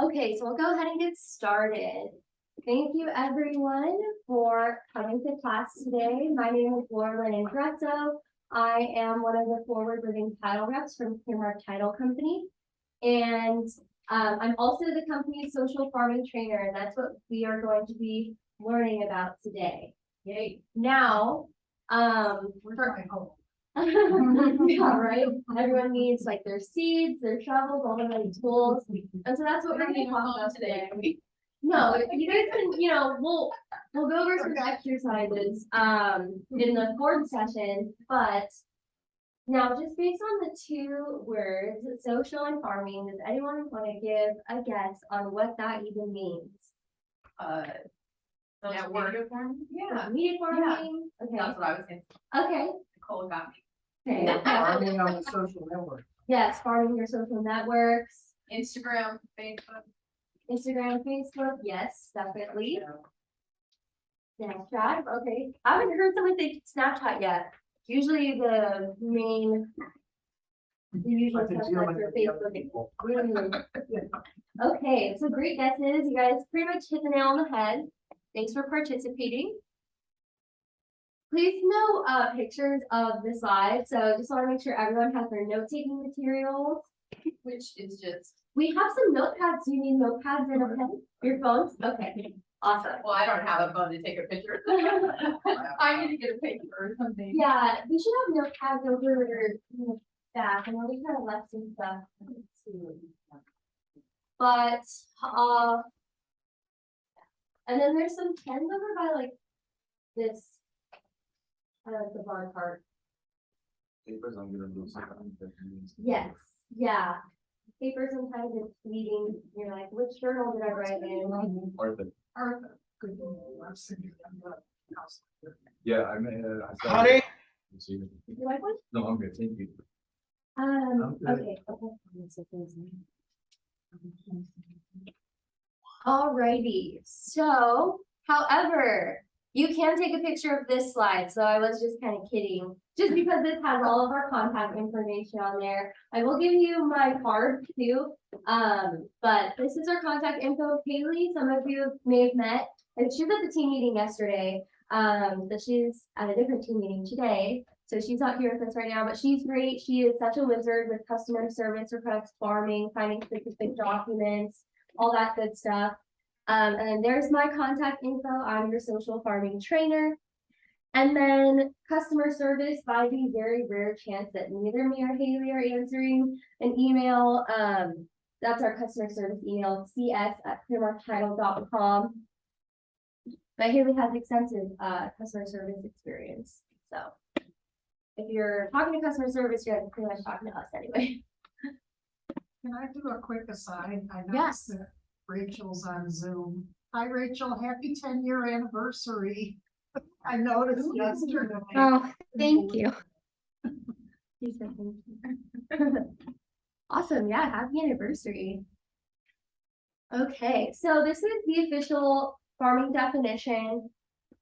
Okay, so we'll go ahead and get started. Thank you everyone for coming to class today. My name is Laura Lynn Grezzo. I am one of the forward living title reps from Clearmark Title Company. And I'm also the company's social farming trainer, and that's what we are going to be learning about today. Yay. Now, Where's my home? yeah, right. Everyone needs like their seeds, their shovels, all the right tools. And so that's what we're gonna talk about today. No, you guys can, we'll go over some exercises in the fourth session, but now just based on the two words, social and farming, does anyone want to give a guess on what that even means? Media farming? Yeah. Media farming? Okay. That's what I was thinking. Okay. Nicole got me. Okay. Farming on the social network. Yes, farming your social networks. Instagram, Facebook. Instagram, Facebook, yes, definitely. Snapchat, okay. I haven't heard someone say Snapchat yet. Usually the usual suspects are Facebook. Okay, so great guesses. You guys pretty much hit the nail on the head. Thanks for participating. Please no pictures of the slide. So just want to make sure everyone has their note-taking materials. Which is just. We have some notepads. Do you need notepads and a pen? Your phones? Okay, awesome. Well, I don't have a phone to take a picture. I need to get a picture or something. Yeah, we should have notepads over the back. I know we kind of left some stuff. But and then there's some pens over by like this. The bar cart. Papers, I'm gonna do something. Yes, yeah. Paper sometimes it's fleeting. You're like, which journal did I write in? Arthur. Yeah, I mean, Honey? You like one? No, I'm good, thank you. Okay. Alrighty, so, however, you can take a picture of this slide, so I was just kind of kidding. Just because this has all of our contact information on there. I will give you my card too. But this is our contact info. Haley, some of you may have met, and she was at the team meeting yesterday. But she's at a different team meeting today. So she's not here with us right now, but she's great. She is such a wizard with customer service, request farming, finding specific documents, all that good stuff. And then there's my contact info. I'm your social farming trainer. And then customer service, by the very rare chance that neither me or Haley are answering an email. That's our customer service email, cs@clearmarktitle.com. But Haley has extensive customer service experience. So if you're talking to customer service, you're pretty much talking to us anyway. Can I do a quick aside? I Yes. noticed that Rachel's on Zoom. Hi, Rachel, happy 10-year anniversary. I noticed yesterday. Oh, thank you. He said thank you. Awesome, yeah, happy anniversary. Okay, so this is the official farming definition.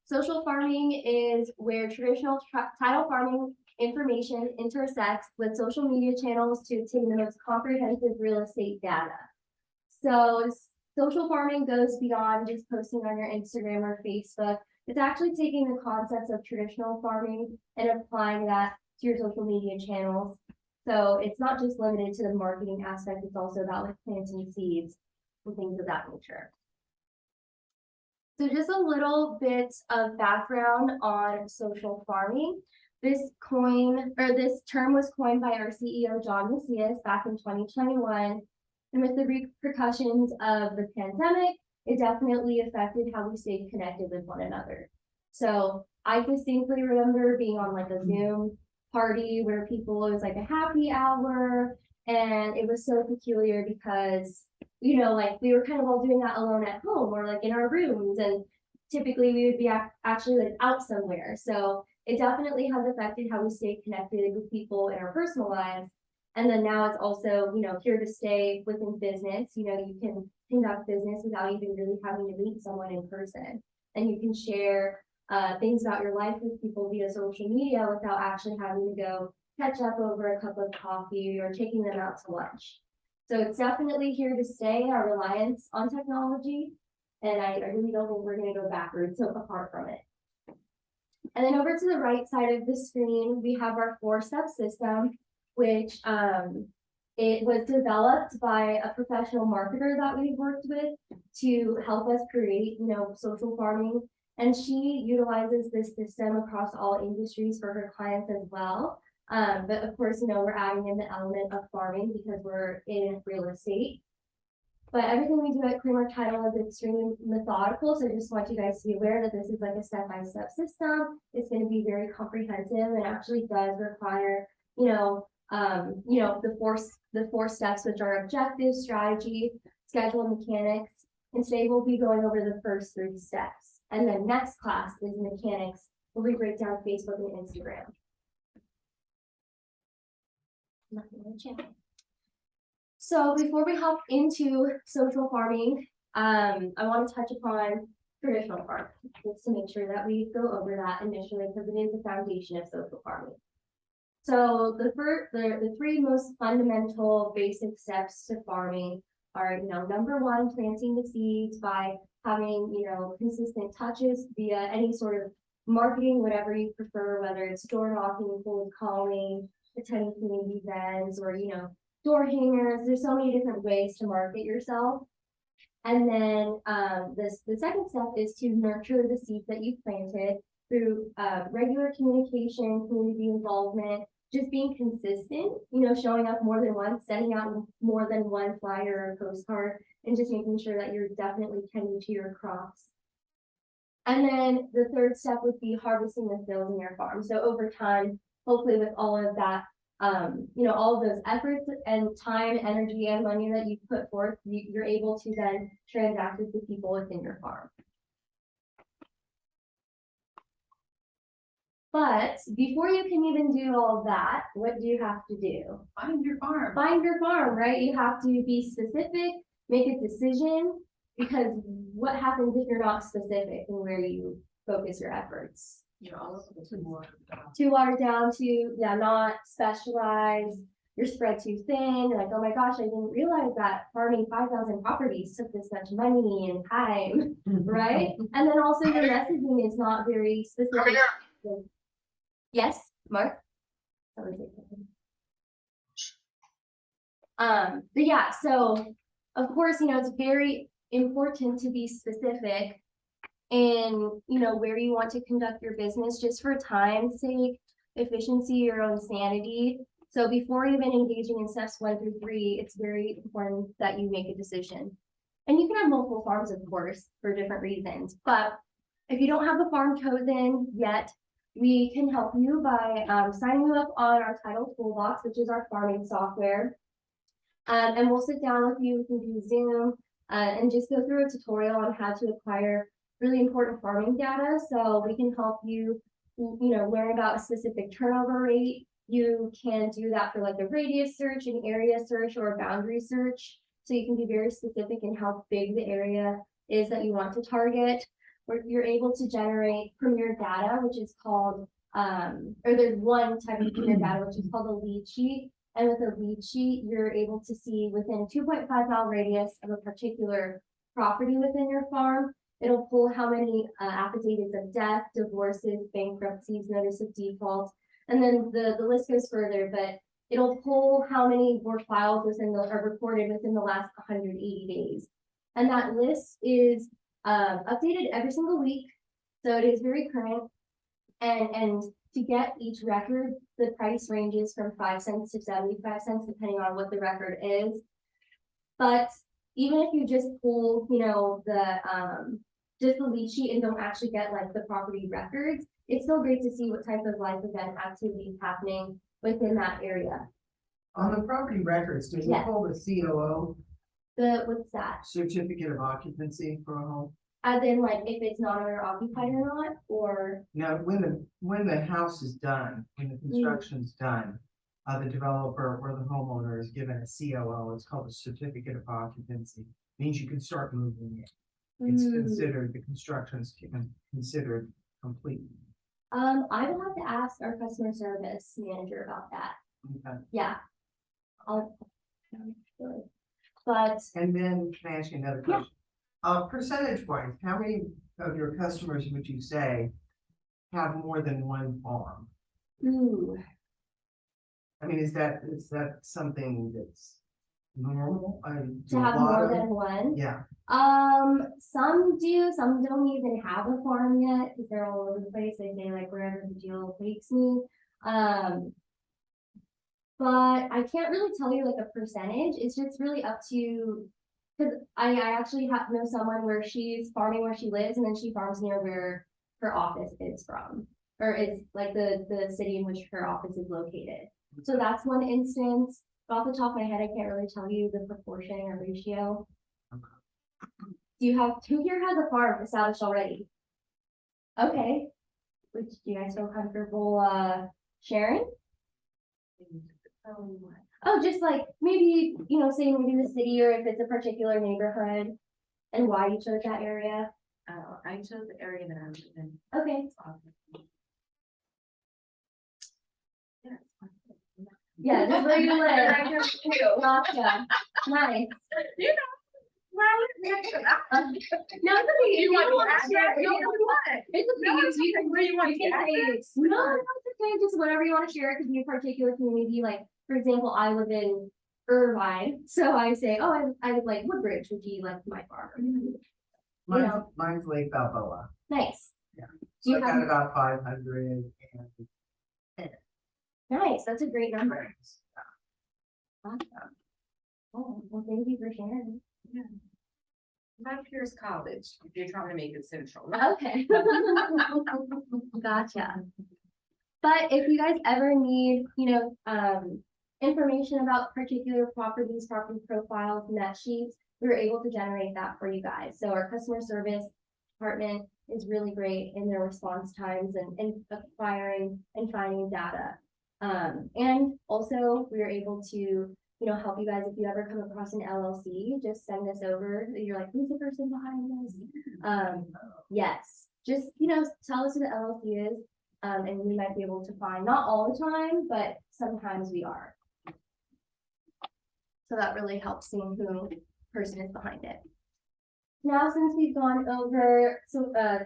Social farming is where traditional title farming information intersects with social media channels to obtain the most comprehensive real estate data. So social farming goes beyond just posting on your Instagram or Facebook. It's actually taking the concepts of traditional farming and applying that to your social media channels. So it's not just limited to the marketing aspect, it's also about like planting seeds and things of that nature. So just a little bit of background on social farming. This term was coined by our CEO, John Macias, back in 2021. And with the repercussions of the pandemic, it definitely affected how we stayed connected with one another. So I distinctly remember being on like a Zoom party where it was like a happy hour, and it was so peculiar because, like we were kind of all doing that alone at home or like in our rooms, and typically we would be actually like out somewhere. So it definitely has affected how we stay connected with people in our personal lives. And then now it's also, here to stay within business. You can conduct business without even really having to meet someone in person. And you can share things about your life with people via social media without actually having to go catch up over a cup of coffee or taking them out to lunch. So it's definitely here to stay, our reliance on technology. And I really don't think we're gonna go backwards, so apart from it. And then over to the right side of the screen, we have our 4-step system, which it was developed by a professional marketer that we've worked with to help us create, social farming. And she utilizes this system across all industries for her clients as well. But of course, we're adding in the element of farming because we're in real estate. But everything we do at Clearmark Title is extremely methodical. So I just want you guys to be aware that this is like a step-by-step system. It's going to be very comprehensive and actually does require, the four steps, which are objective, strategy, schedule, and mechanics. And today we'll be going over the first 3 steps. And then next class is mechanics, where we break down Facebook and Instagram. Nothing in the channel. So before we hop into social farming, I want to touch upon traditional farming, just to make sure that we go over that initially, because it is the foundation of social farming. So the 3 most fundamental basic steps to farming are, number 1, planting the seeds by having, consistent touches via any sort of marketing, whatever you prefer, whether it's door knocking, cold calling, attending community events, or, door hangers. There's so many different ways to market yourself. And then the second step is to nurture the seeds that you've planted through regular communication, community involvement, just being consistent, showing up more than once, sending out more than one flyer or postcard, and just making sure that you're definitely tending to your crops. And then the third step would be harvesting the fields in your farm. So over time, hopefully with all of that, all of those efforts and time, energy, and money that you put forth, you're able to then transact with the people within your farm. But before you can even do all of that, what do you have to do? Find your farm. Find your farm, right? You have to be specific, make a decision, because what happens if you're not specific in where you focus your efforts? You're all too watered down. Too watered down, not specialized, you're spread too thin, like, oh my gosh, I didn't realize that farming 5,000 properties took this much money and time, right? And then also your messaging is not very specific. Yes, Mark? But yeah, so of course, it's very important to be specific in, where you want to conduct your business, just for time's sake, efficiency, your own sanity. So before even engaging in steps 1 through 3, it's very important that you make a decision. And you can have multiple farms, of course, for different reasons. But if you don't have a farm chosen yet, we can help you by signing you up on our Title Toolbox, which is our farming software. And we'll sit down with you, we can do Zoom, and just go through a tutorial on how to acquire really important farming data. So we can help you, learn about a specific turnover rate. You can do that for like a radius search, an area search, or a boundary search. So you can be very specific in how big the area is that you want to target. Where you're able to generate premier data, which is called, or there's one type of premier data, which is called a lead sheet. And with a lead sheet, you're able to see within 2.5-mile radius of a particular property within your farm. It'll pull how many affidavits of death, divorces, bankruptcies, notice of default, and then the list goes further, but it'll pull how many were filed are recorded within the last 180 days. And that list is updated every single week, so it is very current. And to get each record, the price ranges from 5 cents to 75 cents, depending on what the record is. But even if you just pull, just the lead sheet and don't actually get like the property records, it's still great to see what type of life event activity is happening within that area. On the property records, does it Yes. hold a COO, What's that? certificate of occupancy for a home? As in, like, if it's not owner occupied or not, or Now, when the house is done, when the construction's done, the developer or the homeowner is given a COO, it's called a certificate of occupancy, means you can start moving in. It's considered, the construction's considered complete. I will have to ask our customer service manager about that. Okay. Yeah. But And then can I ask you another Yeah. question? Percentage wise, how many of your customers would you say have more than one farm? ooh, I mean, is that something that's normal? to have more than one. Yeah, Some do, some don't even have a farm yet, because they're all over the place, they say like wherever the deal takes me. But I can't really tell you like a percentage, it's just really up to, because I actually know someone where she's farming where she lives, and then she farms near where her office is from. Or is like the city in which her office is located. So that's one instance. But off the top of my head, I can't really tell you the proportion or ratio. Do who here has a farm established already? Okay. Which do you guys feel comfortable sharing? Oh, just like maybe, say maybe the city, or if it's a particular neighborhood and why you chose that area. I chose the area that I was in. Okay. Yeah, just where you live. Gotcha. Nice. No, it's okay. You want don't to ask share, that? no, No, it's okay. No, it's You okay. Where you want can to ask say that? it's, no, it's okay. Just whatever you want to share. It could be a particular community. Like, for example, I live in Irvine, so I say, oh, I live like Woodbridge, would be like my farm. mine's Lake Balboa. Nice. Yeah. Do So you I got have, about 500 and nice, that's a great number. Awesome. Oh, well, thank you for sharing. Not Pierce College, if you're trying to make it central. Okay. Gotcha. But if you guys ever need, information about particular properties, property profiles, net sheets, we were able to generate that for you guys. So our customer service department is really great in their response times and acquiring and finding data. And also we were able to, help you guys if you ever come across an LLC, just send this over. You're like, who's the person behind this? Yes, just, tell us who the LLC is. And we might be able to find, not all the time, but sometimes we are. So that really helps seeing who person is behind it. Now, since we've gone over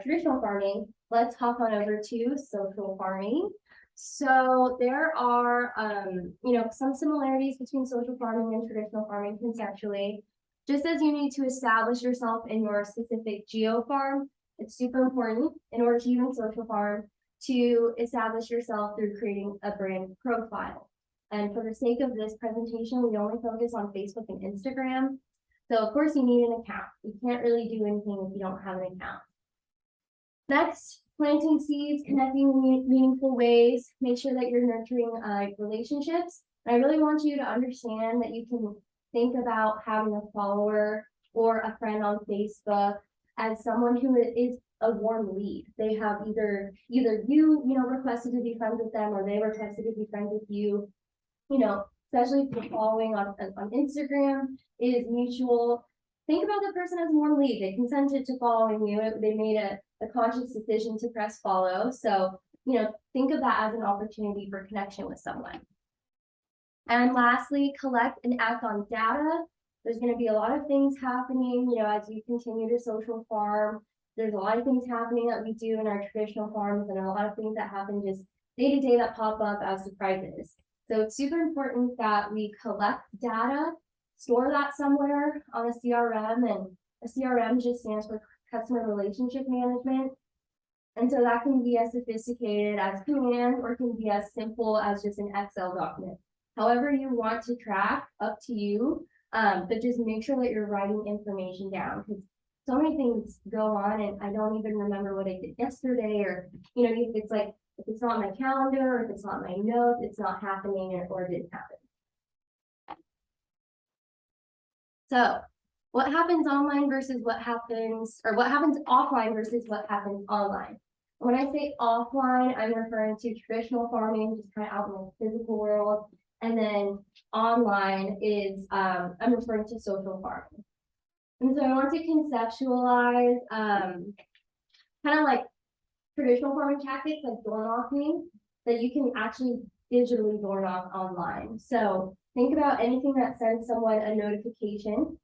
traditional farming, let's hop on over to social farming. So there are, some similarities between social farming and traditional farming conceptually. Just as you need to establish yourself in your specific geo farm, it's super important in order to even social farm to establish yourself through creating a brand profile. And for the sake of this presentation, we only focus on Facebook and Instagram. So of course you need an account. You can't really do anything if you don't have an account. Next, planting seeds, connecting in meaningful ways, make sure that you're nurturing relationships. And I really want you to understand that you can think about having a follower or a friend on Facebook as someone who is a warm lead. They have either you, requested to be friends with them, or they requested to be friends with you. Especially if you're following on Instagram, it is mutual. Think about the person as a warm lead. They consented to following you. They made a conscious decision to press follow. So, think of that as an opportunity for connection with someone. And lastly, collect and act on data. There's going to be a lot of things happening, as you continue to social farm. There's a lot of things happening that we do in our traditional farms, and a lot of things that happen just day to day that pop up as surprises. So it's super important that we collect data, store that somewhere on a CRM, and a CRM just stands for customer relationship management. And so that can be as sophisticated as command, or can be as simple as just an Excel document. However you want to track, up to you, but just make sure that you're writing information down, because so many things go on and I don't even remember what I did yesterday, or, if it's like, if it's not my calendar, or if it's not my notes, it's not happening, or it didn't happen. So what happens online versus what happens offline versus what happens online? When I say offline, I'm referring to traditional farming, just kind of out in the physical world. And then online is, I'm referring to social farming. And so I want to conceptualize kind of like traditional farming tactics like door knocking that you can actually digitally door knock online. So think about anything that sends someone a notification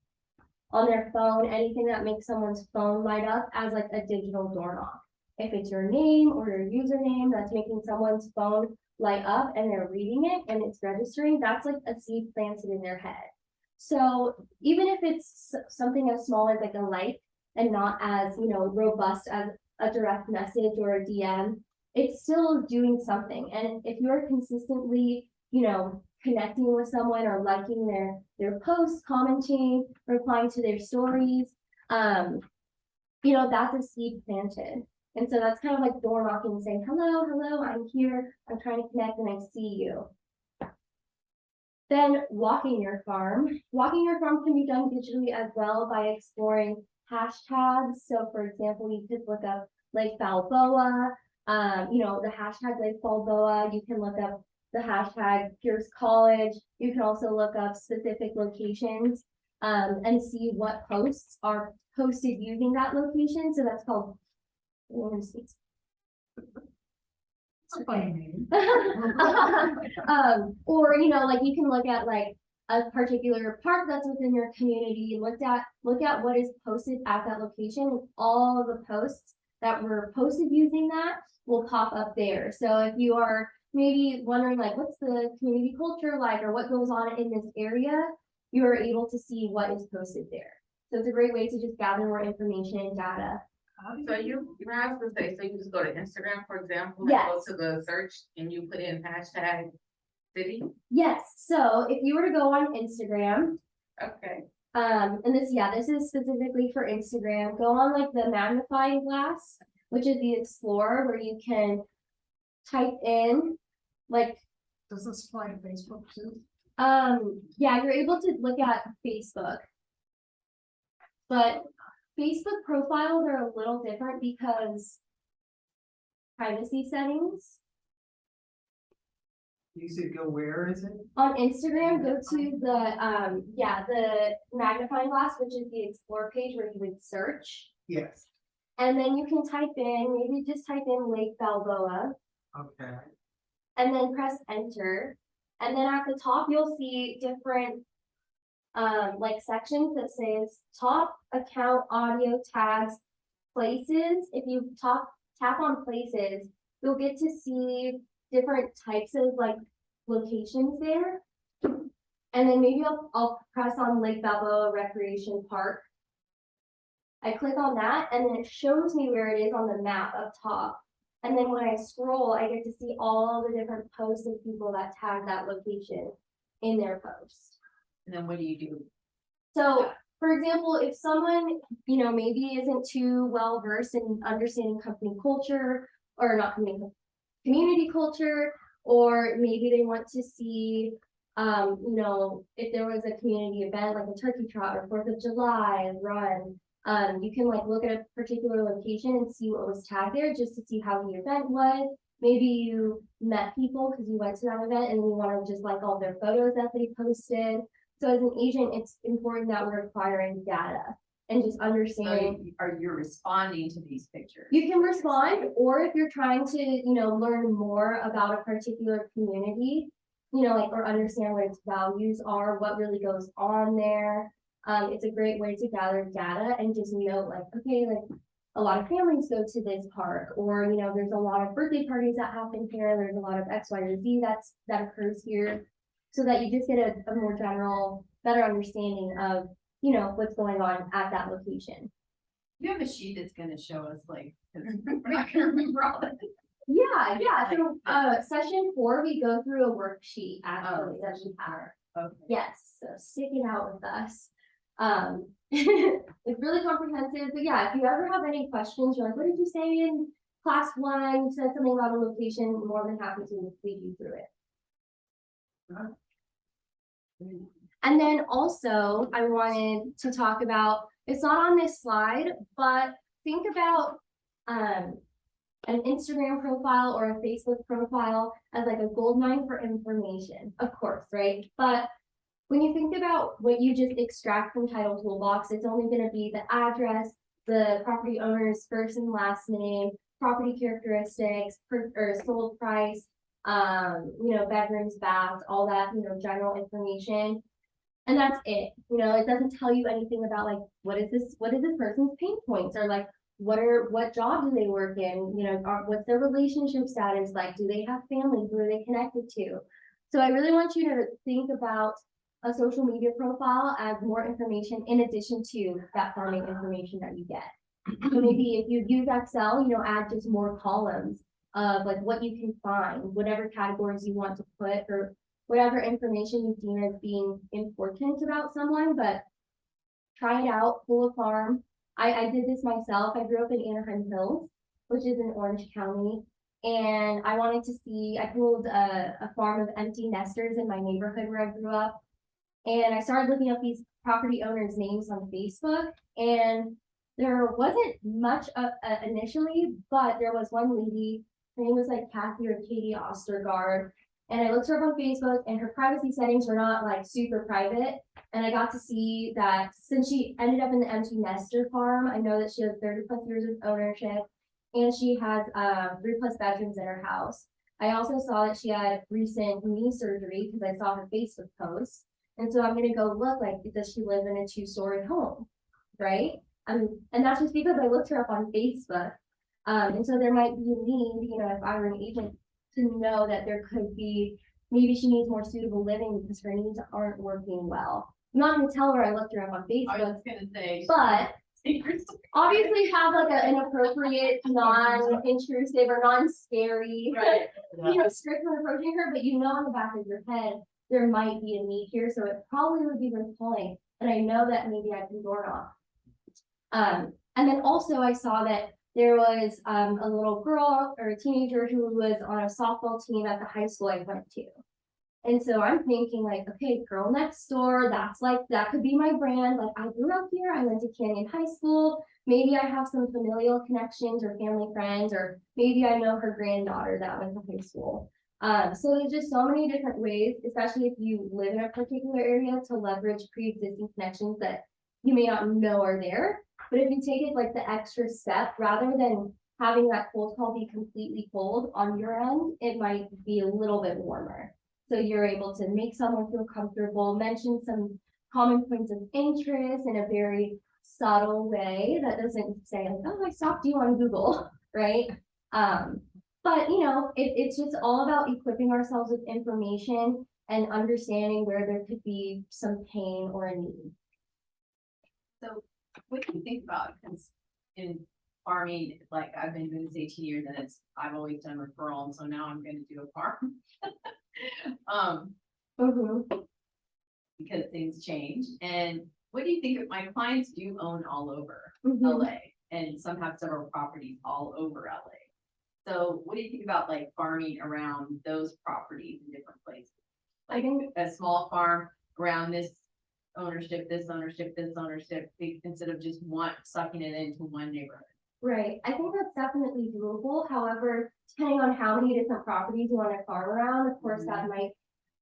on their phone, anything that makes someone's phone light up as like a digital door knock. If it's your name or your username that's making someone's phone light up and they're reading it and it's registering, that's like a seed planted in their head. So even if it's something as small as like a like and not as, robust as a direct message or a DM, it's still doing something. And if you're consistently, connecting with someone or liking their posts, commenting, replying to their stories, that's a seed planted. And so that's kind of like door knocking, saying, hello, I'm here, I'm trying to connect and I see you. Then walking your farm. Walking your farm can be done digitally as well by exploring hashtags. So for example, you could look up Lake Balboa, the hashtag Lake Balboa. You can look up the hashtag Pierce College. You can also look up specific locations and see what posts are posted using that location. So that's called, It's a funny name. or you can look at like a particular park that's within your community, look at what is posted at that location, and all of the posts that were posted using that will pop up there. So if you are maybe wondering like what's the community culture like or what goes on in this area, you are able to see what is posted there. So it's a great way to just gather more information and data. So you I was gonna say, so you just go to Instagram, for example, and Yes. go to the search and you put in hashtag city? Yes, so if you were to go on Instagram, Okay. and this is specifically for Instagram, go on like the magnifying glass, which is the Explorer, where you can type in like, Does this apply to Facebook too? you're able to look at Facebook, but Facebook profiles are a little different because privacy settings. You said go where is it? On Instagram, go to the magnifying glass, which is the Explore page where you would search. Yes, And then you can maybe just type in Lake Balboa okay. and then press enter. And then at the top, you'll see different sections that says top account audio tags places. If you tap on places, you'll get to see different types of like locations there. And then maybe I'll press on Lake Balboa Recreation Park. I click on that and then it shows me where it is on the map up top. And then when I scroll, I get to see all the different posts of people that tag that location in their post. And then what do you do? So, for example, if someone, maybe isn't too well versed in understanding company culture or not community culture, or maybe they want to see, if there was a community event like a turkey trot or 4th of July run, you can like look at a particular location and see what was tagged there just to see how the event was. Maybe you met people because you went to that event and you want to just like all their photos that they posted. So as an agent, it's important that we're acquiring data and just understanding. So are you responding to these pictures? You can respond, or if you're trying to, learn more about a particular community, or understand what its values are, what really goes on there. It's a great way to gather data and just note like, okay, like a lot of families go to this park, or, there's a lot of birthday parties that happen here. There's a lot of X, Y, or Z that occurs here. So that you just get a more general, better understanding of, what's going on at that location. You have a sheet that's gonna show us like, 'cause we're not gonna remember all that. Yeah. So, session 4, we go through a worksheet actually, session 4. Okay. Yes, so stick it out with us. It's really comprehensive, but yeah, if you ever have any questions, you're like, what did you say in class 1? You said something about a location, I'm more than happy to lead you through it. And then also, I wanted to talk about, it's not on this slide, but think about an Instagram profile or a Facebook profile as like a goldmine for information, of course, right? But when you think about what you just extract from Title Toolbox, it's only going to be the address, the property owner's first and last name, property characteristics, or sold price, bedrooms, baths, all that, general information. And that's it, it doesn't tell you anything about like, what is this person's pain points, or like, what job do they work in, what's their relationship status like, do they have family, who are they connected to? So I really want you to think about a social media profile as more information in addition to that farming information that you get. So maybe if you use Excel, add just more columns of like what you can find, whatever categories you want to put, or whatever information you deem as being important about someone, but try it out, pull a farm. I did this myself. I grew up in Anaheim Hills, which is in Orange County. And I wanted to see, I pulled a farm of empty nesters in my neighborhood where I grew up. And I started looking up these property owners' names on Facebook. And there wasn't much initially, but there was one lady, her name was like Kathy or Katie Ostergaard. And I looked her up on Facebook, and her privacy settings were not like super private. And I got to see that since she ended up in the empty nester farm, I know that she has 30+ years of ownership, and she has 3+ bedrooms in her house. I also saw that she had recent knee surgery because I saw her Facebook post. And so I'm gonna go look, like, does she live in a 2-story home, right? And that's just because I looked her up on Facebook. And so there might be a need, if I were an agent, to know that there could be, maybe she needs more suitable living because her needs aren't working well. I'm not gonna tell her I looked her up on I Facebook, was gonna say. but Secrets. obviously have like an appropriate, non-intrusive or non-scary, Right. script when approaching her, but on the back of your head, there might be a need here, so it probably would be worth calling. And I know that maybe I can door knock. And then also I saw that there was a little girl or a teenager who was on a softball team at the high school I went to. And so I'm thinking like, okay, girl next door, that could be my brand. Like, I grew up here, I went to Canyon High School. Maybe I have some familial connections or family friends, or maybe I know her granddaughter that went to high school. So there's just so many different ways, especially if you live in a particular area, to leverage pre-existing connections that you may not know are there. But if you take it like the extra step, rather than having that cold call be completely cold on your end, it might be a little bit warmer. So you're able to make someone feel comfortable, mention some common points of interest in a very subtle way that doesn't say like, oh, I stalked you on Google, right? But it's just all about equipping ourselves with information and understanding where there could be some pain or a need. So what do you think about, because in farming, like I've been doing this 18 years and I've always done referral, and so now I'm gonna do a farm. Because things change. And what do you think of, my clients do own all over LA, and some have several properties all over LA. So what do you think about like farming around those properties in different places? Like a small farm around this ownership, instead of just sucking it into one neighborhood. Right, I think that's definitely doable. However, depending on how many different properties you want to farm around, of course, that might,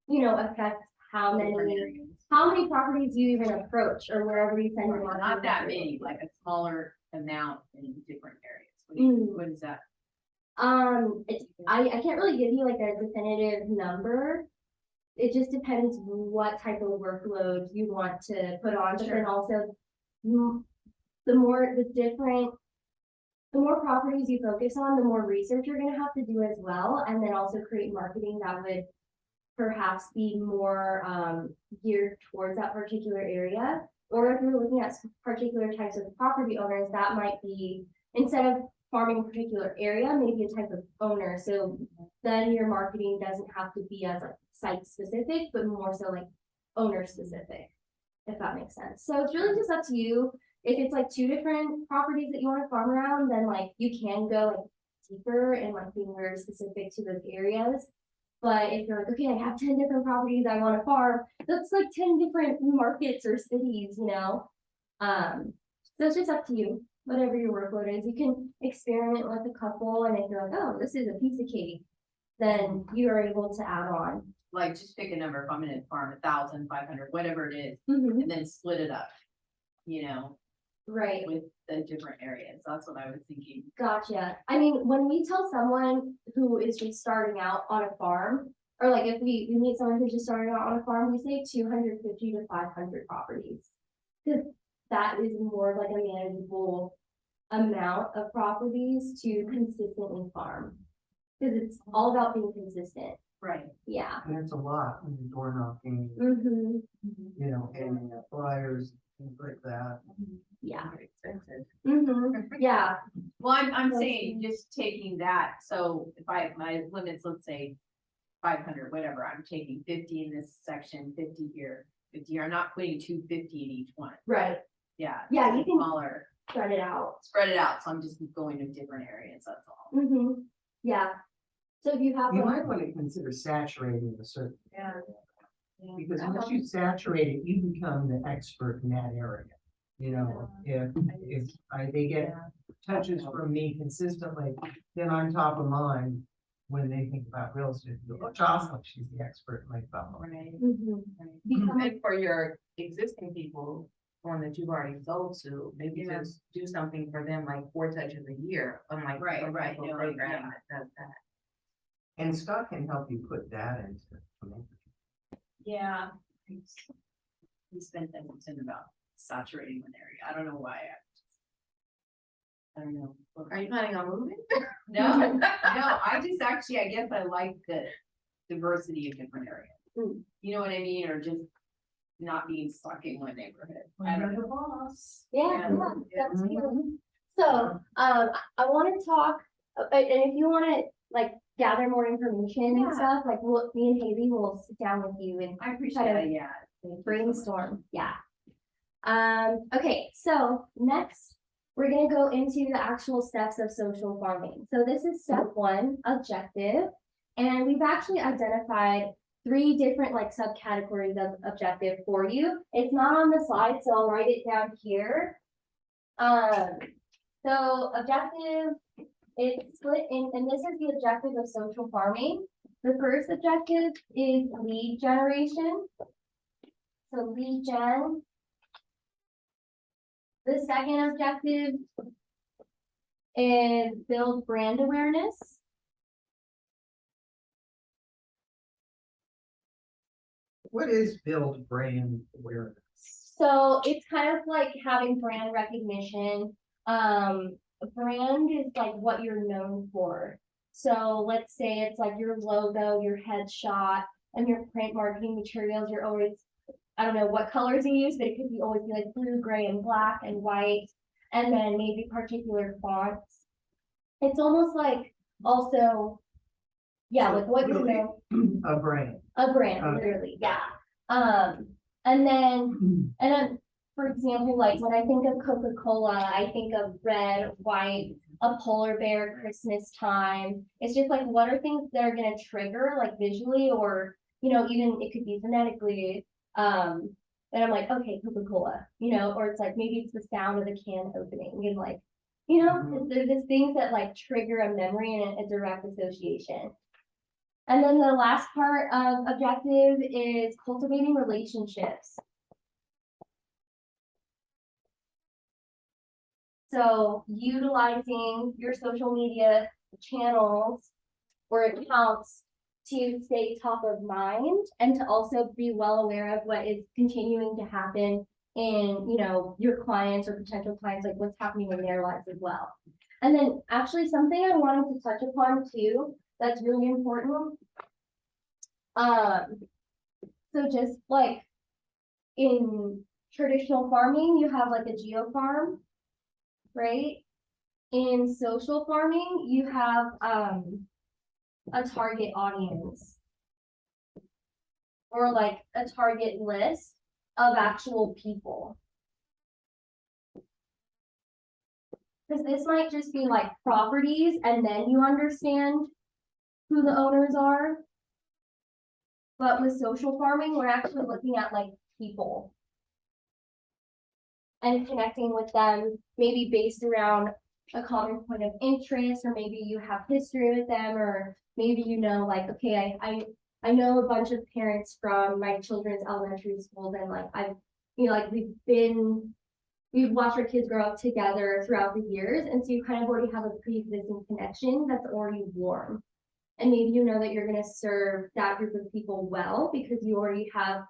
affect how many properties you even approach, or wherever you send your marketing. Not that many, like a smaller amount in different areas. What is that? I can't really give you like a definitive number. It just depends what type of workload you want to put on, but then also the more properties you focus on, the more research you're going to have to do as well, and then also create marketing that would perhaps be more geared towards that particular area. Or if you're looking at particular types of property owners, that might be, instead of farming a particular area, maybe a type of owner. So then your marketing doesn't have to be as like site specific, but more so like owner specific, if that makes sense. So it's really just up to you. If it's like 2 different properties that you want to farm around, then like you can go like deeper and like being very specific to those areas. But if you're like, okay, I have 10 different properties I want to farm, that's like 10 different markets or cities, So it's just up to you. Whatever your workload is, you can experiment with a couple, and if you're like, oh, this is a piece of cake, then you are able to add on. Like, just pick a number. If I'm gonna farm 1,000, 500, whatever it is, and then split it up. Right. with the different areas. That's what I was thinking. Gotcha. I mean, when we tell someone who is just starting out on a farm, or like if we meet someone who's just starting out on a farm, we say 250 to 500 properties. Cause that is more of like a manageable amount of properties to consistently farm. Cause it's all about being consistent. Right. Yeah. And it's a lot when you're door knocking, Mm-hmm. you know, handing out flyers, things like that. Yeah. Expensive. Mm-hmm. Yeah. Well, I'm saying just taking that, so if my limits, let's say 500, whatever, I'm taking 50 in this section, 50 here, 50 here, I'm not putting 250 in each one. Right. Yeah. Yeah, so you can- Smaller, Spread it out. spread it out, so I'm just going to different areas, that's all. Mm-hmm. Yeah. So if you have You like, might want to consider saturating a certain, Yeah. because once you saturate it, you become the expert in that area. You know, if they get touches from me consistently, then I'm top of mind when they think about real estate. They go, oh, Jocelyn, she's the expert in my phone. Right. mhm, become And for your existing people, one that you've already sold to, maybe Yeah. just do something for them, like 4 touches a year, unlike. Right, some right, type of no, program yeah. that does that. And Scott can help you put that into. Yeah. We spent that much about saturating one area, I don't know why. I don't know. Are you planning on moving? No, no, I just actually, I guess I like the diversity of different areas. Mm. You know what I mean, or just not being stuck in one neighborhood. I don't know. boss. yeah, Yeah. that's cute. So, I wanna talk, and if you wanna like gather more information and Yeah. stuff, like me and Haley will sit down with you and I appreciate Kind of it, yeah. Thank you so much. brainstorm, yeah. Okay, so next, we're gonna go into the actual steps of social farming. So this is step 1, objective, and we've actually identified 3 different like subcategories of objective for you. It's not on the slide, so I'll write it down here. So objective, it's split in, and this is the objective of social farming. The first objective is lead generation. So lead gen. The second objective is build brand awareness. What is build brand awareness? So it's kind of like having brand recognition. A brand is like what you're known for. So let's say it's like your logo, your headshot, and your print marketing materials. You're always, I don't know what colors you use, but it could be always be like blue, gray, and black and white, and then maybe particular fonts. It's almost like also, yeah, like what you're Really? known, A brand. a brand, Okay. literally, yeah. And then, for example, like when I think of Coca-Cola, I think of red, white, a polar bear, Christmas time. It's just like, what are things that are gonna trigger like visually or, you know, even it could be phonetically. And I'm like, okay, Coca-Cola, you know, or it's like, maybe it's the sound of the can opening and like, you know, Mhm. there's just things that like trigger a memory and a direct association. And then the last part of objective is cultivating relationships. So utilizing your social media channels or accounts to stay top of mind and to also be well aware of what is continuing to happen in, you know, your clients or potential clients, like what's happening in their lives as well. And then actually something I wanted to touch upon too, that's really important. So just like in traditional farming, you have like a geofarm, right? In social farming, you have a target audience or like a target list of actual people. Because this might just be like properties and then you understand who the owners are. But with social farming, we're actually looking at like people and connecting with them, maybe based around a common point of interest, or maybe you have history with them, or maybe you know, like, okay, I know a bunch of parents from my children's elementary schools, and like I've, you know, like we've been we've watched our kids grow up together throughout the years, and so you kind of already have a pre-existing connection that's already warm. And maybe you know that you're gonna serve that group of people well because you already have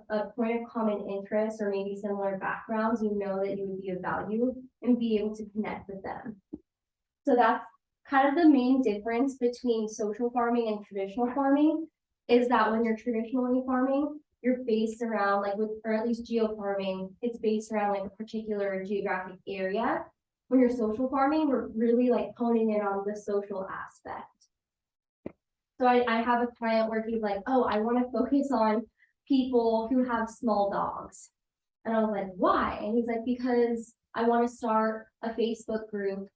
a point of common interest or maybe similar backgrounds. You know that you would be of value and be able to connect with them. So that's kind of the main difference between social farming and traditional farming, is that when you're traditionally farming, you're based around like with, or at least geofarming, it's based around like a particular geographic area. When you're social farming, we're really like honing in on the social aspect. So I have a client where he's like, oh, I want to focus on people who have small dogs. And I was like, why? And he's like, because I want to start a Facebook group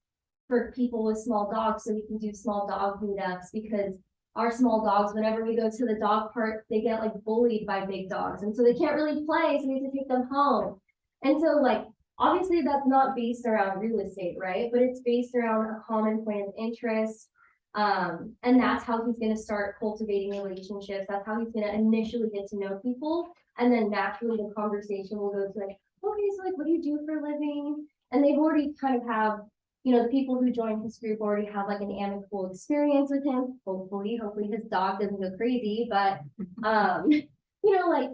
for people with small dogs so we can do small dog meetups, because our small dogs, whenever we go to the dog park, they get like bullied by big dogs. And so they can't really play, so we have to take them home. And so like, obviously that's not based around real estate, right? But it's based around a common point of interest. And that's how he's going to start cultivating relationships. That's how he's going to initially get to know people. And then naturally the conversation will go to like, okay, so like, what do you do for a living? And they've already kind of have, you know, the people who join his group already have like an amicable experience with him. Hopefully his dog doesn't go crazy, but, you know, like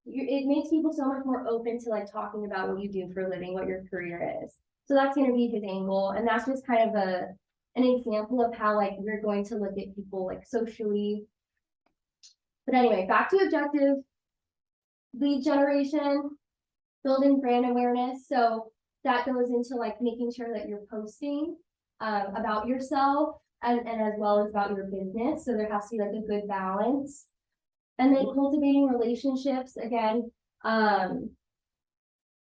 it makes people so much more open to like talking about what you do for a living, what your career is. So that's going to be his angle. And that's just kind of an example of how like we're going to look at people like socially. But anyway, back to objective lead generation, building brand awareness. So that goes into like making sure that you're posting about yourself and as well as about your business. So there has to be like a good balance. And then cultivating relationships, again, kind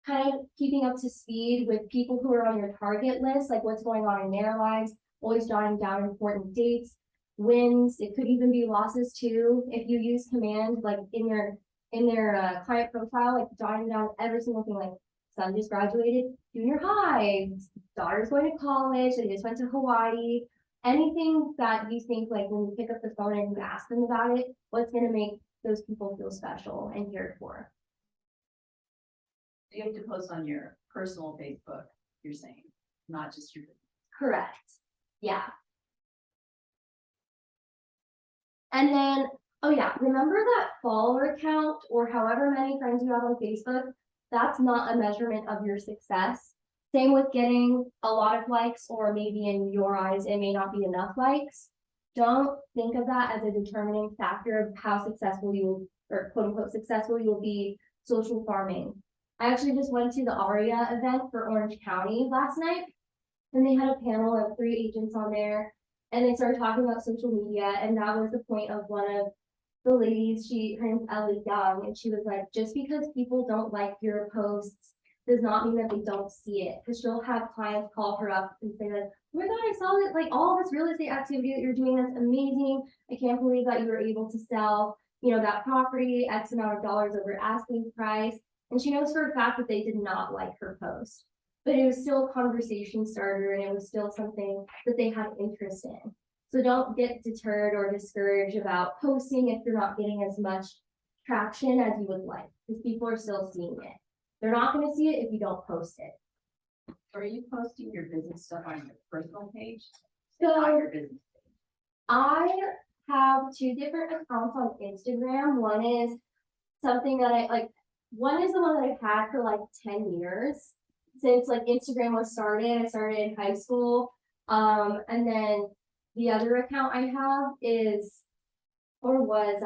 of keeping up to speed with people who are on your target list, like what's going on in their lives, always jotting down important dates, wins. It could even be losses too. If you use command like in their client profile, like jotting down every single thing, like son just graduated junior high, daughter's going to college, they just went to Hawaii. Anything that you think like when you pick up the phone and you ask them about it, what's going to make those people feel special and cared for. You have to post on your personal Facebook, you're saying, not just your. Correct. Yeah. And then, oh yeah, remember that follower count or however many friends you have on Facebook? That's not a measurement of your success. Same with getting a lot of likes, or maybe in your eyes, it may not be enough likes. Don't think of that as a determining factor of how successful you will, or quote unquote successful you will be social farming. I actually just went to the ARIA event for Orange County last night, and they had a panel of 3 agents on there, and they started talking about social media, and that was the point of one of the ladies, her name's Ellie Young, and she was like, just because people don't like your posts does not mean that they don't see it, because she'll have clients call her up and say like, oh my God, I saw that like all this real estate activity that you're doing, that's amazing. I can't believe that you were able to sell, you know, that property X amount of dollars over asking price. And she knows for a fact that they did not like her post, but it was still a conversation starter, and it was still something that they had interest in. So don't get deterred or discouraged about posting if you're not getting as much traction as you would like, because people are still seeing it. They're not going to see it if you don't post it. Are you posting your business stuff on your personal page? So Not your business page. I have 2 different accounts on Instagram. One is something that I like. One is the one that I've had for like 10 years since like Instagram was started. I started in high school. And then the other account I have is, or was,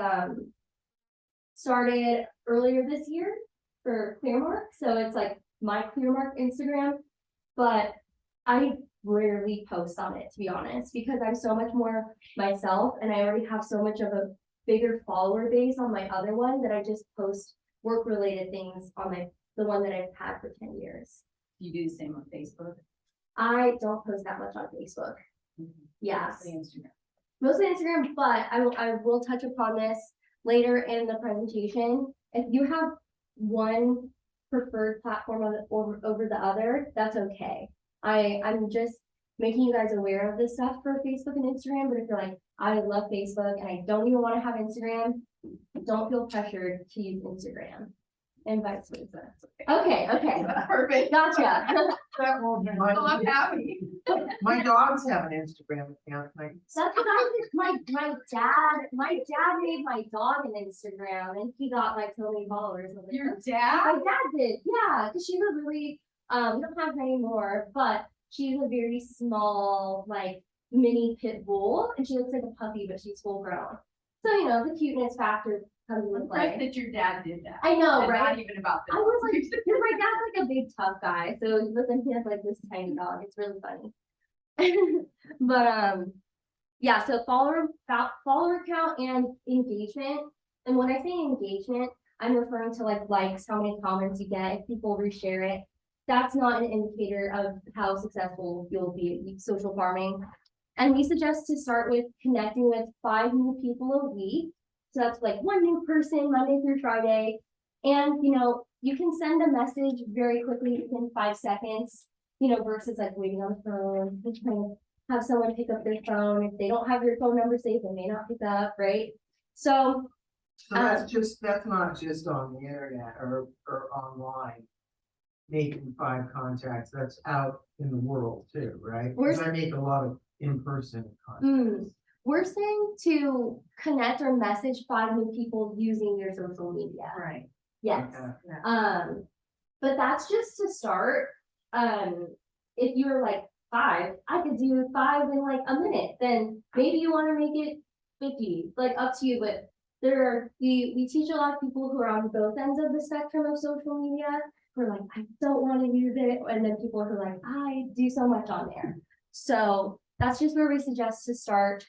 started earlier this year for Clearmark. So it's like my Clearmark Instagram, but I rarely post on it, to be honest, because I'm so much more myself, and I already have so much of a bigger follower base on my other one that I just post work related things on the one that I've had for 10 years. You do the same on Facebook? I don't post that much on Facebook. Yes. Mostly Instagram. Mostly Instagram, but I will touch upon this later in the presentation. If you have one preferred platform over the other, that's okay. I'm just making you guys aware of this stuff for Facebook and Instagram, but if you're like, I love Facebook and I don't even want to have Instagram, don't feel pressured to use Instagram. and vice versa. Okay, okay, Perfect. gotcha. That won't be Oh, I'm my, happy. my dogs have an Instagram account, like, That's what I think my dad made my dog an Instagram and he got like so many followers. I was like, Your "That's dad? My dad did, yeah, because she's a really, we don't have her anymore, but she's a very small, like, mini pit bull, and she looks like a puppy, but she's full grown. So, you know, the cuteness factor comes into Impressed play. that your dad did that. I know, And right? Not even about I this. was like, because my dad's like a big tough guy, so but then he has like this tiny dog. It's really funny. But yeah, so follower count and engagement. And when I say engagement, I'm referring to like likes, how many comments you get, if people reshare it. That's not an indicator of how successful you'll be at social farming. And we suggest to start with connecting with 5 new people a week. So that's like 1 new person Monday through Friday. And you know, you can send a message very quickly within 5 seconds, you know, versus like waiting on the phone and trying to have someone pick up their phone. If they don't have your phone number saved, they may not pick up, right? So so that's not just on the internet or online. Making 5 contacts, that's out in the world too, right? Because I make a lot of in-person contacts. we're saying to connect or message 5 new people using your social media. Right. Yes. Okay. But that's just to start. If you're like 5, I could do 5 in like a minute, then maybe you want to make it 50, like up to you. But we teach a lot of people who are on both ends of the spectrum of social media. We're like, I don't want to use it. And then people who are like, I do so much on there. So that's just where we suggest to start.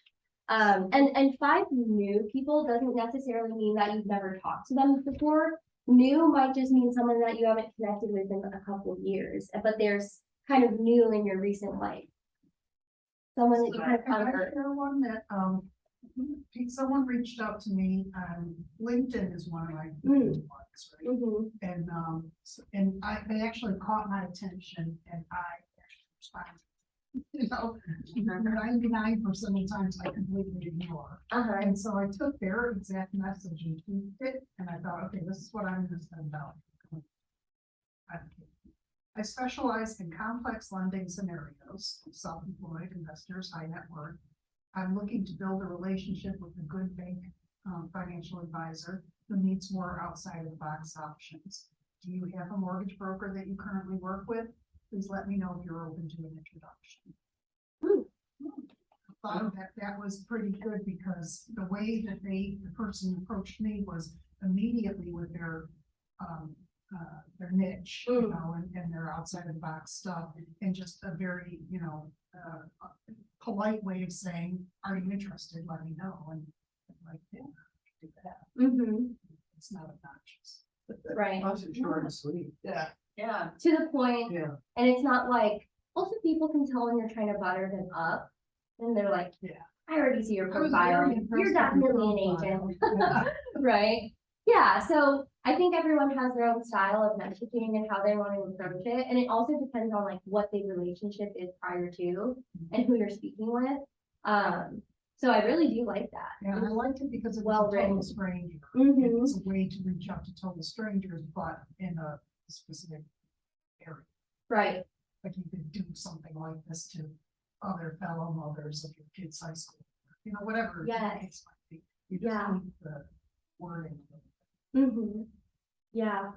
And 5 new people doesn't necessarily mean that you've never talked to them before. New might just mean someone that you haven't connected with in a couple of years, but there's kind of new in your recent life. Someone that you kind of I unheard. share one that, someone reached out to me, LinkedIn is one of my favorite ones, right? Mhm. And they actually caught my attention and I actually responded. You know, 99% of the times I completely ignore. And so I took their exact message and tweaked it, and I thought, okay, this is what I'm gonna send about. I specialize in complex lending scenarios, self-employed investors, high net worth. I'm looking to build a relationship with a good bank financial advisor who needs more outside of the box options. Do you have a mortgage broker that you currently work with? Please let me know if you're open to an introduction. I thought that was pretty good because the way that the person approached me was immediately with their niche, you know, and their outside of the box stuff, and just a very, you know, polite way of saying, are you interested? Let me know. And I'm like, yeah, do that. It's not obnoxious. Right. Nice and short and sweet. Yeah. Yeah. To the point. Yeah. And it's not like, also people can tell when you're trying to butter them up. And they're like, Yeah. I already see your I was profile. very impressed You're with your definitely an profile. agent. Right? Yeah, so I think everyone has their own style of messaging and how they want to approach it. And it also depends on like what the relationship is prior to and who you're speaking with. So I really do like that. Yeah, and I liked it because it Well was a written. total stranger. Mhm. It's a way to reach out to total strangers, but in a specific area. Right. Like you could do something like this to other fellow mothers of your kids' high school, you know, whatever. the Yes. case might be. You just Yeah. need the wording. Yeah.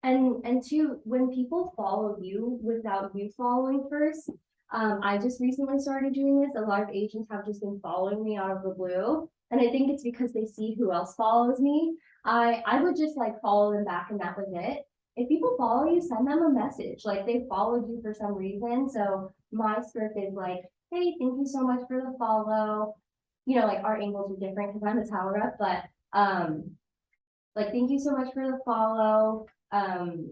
And two, when people follow you without you following first, I just recently started doing this. A lot of agents have just been following me out of the blue. And I think it's because they see who else follows me. I would just like follow them back and that was it. If people follow you, send them a message. Like they followed you for some reason. So my script is like, hey, thank you so much for the follow. You know, like our angles are different because I'm a tower rep, but like thank you so much for the follow.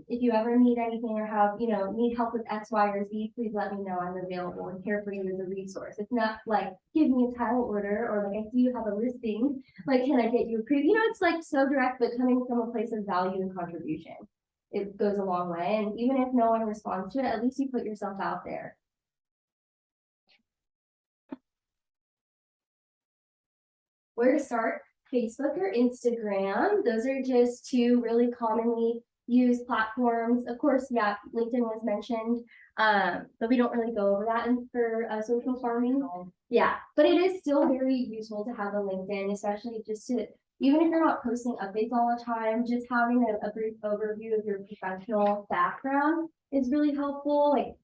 If you ever need anything or have, you know, need help with X, Y, or Z, please let me know. I'm available and here for you as a resource. It's not like give me a title order or like I see you have a listing. Like, can I get you approved? You know, it's like so direct, but coming from a place of value and contribution, it goes a long way. And even if no one responds to it, at least you put yourself out there. Where to start? Facebook or Instagram. Those are just two really commonly used platforms. Of course, yeah, LinkedIn was mentioned, but we don't really go over that for social farming. Yeah, but it is still very useful to have a LinkedIn, especially just to, even if you're not posting updates all the time, just having a brief overview of your professional background is really helpful. Like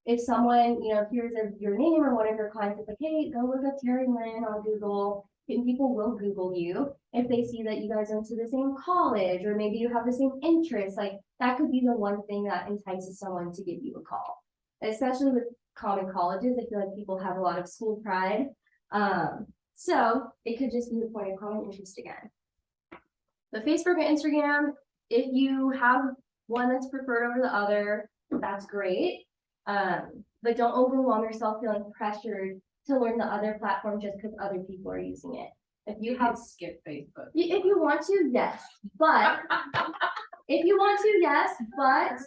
if someone, hears of your name or one of your clients is like, hey, go look up Terry Lynn on Google. And people will Google you if they see that you guys went to the same college or maybe you have the same interests. Like that could be the one thing that entices someone to give you a call. Especially with common colleges, I feel like people have a lot of school pride. So it could just be the point of common interest again. The Facebook and Instagram, if you have one that's preferred over the other, that's great. But don't overwhelm yourself feeling pressured to learn the other platform just because other people are using it. If you have, skip Facebook. if you want to, yes, but if you want to, yes, but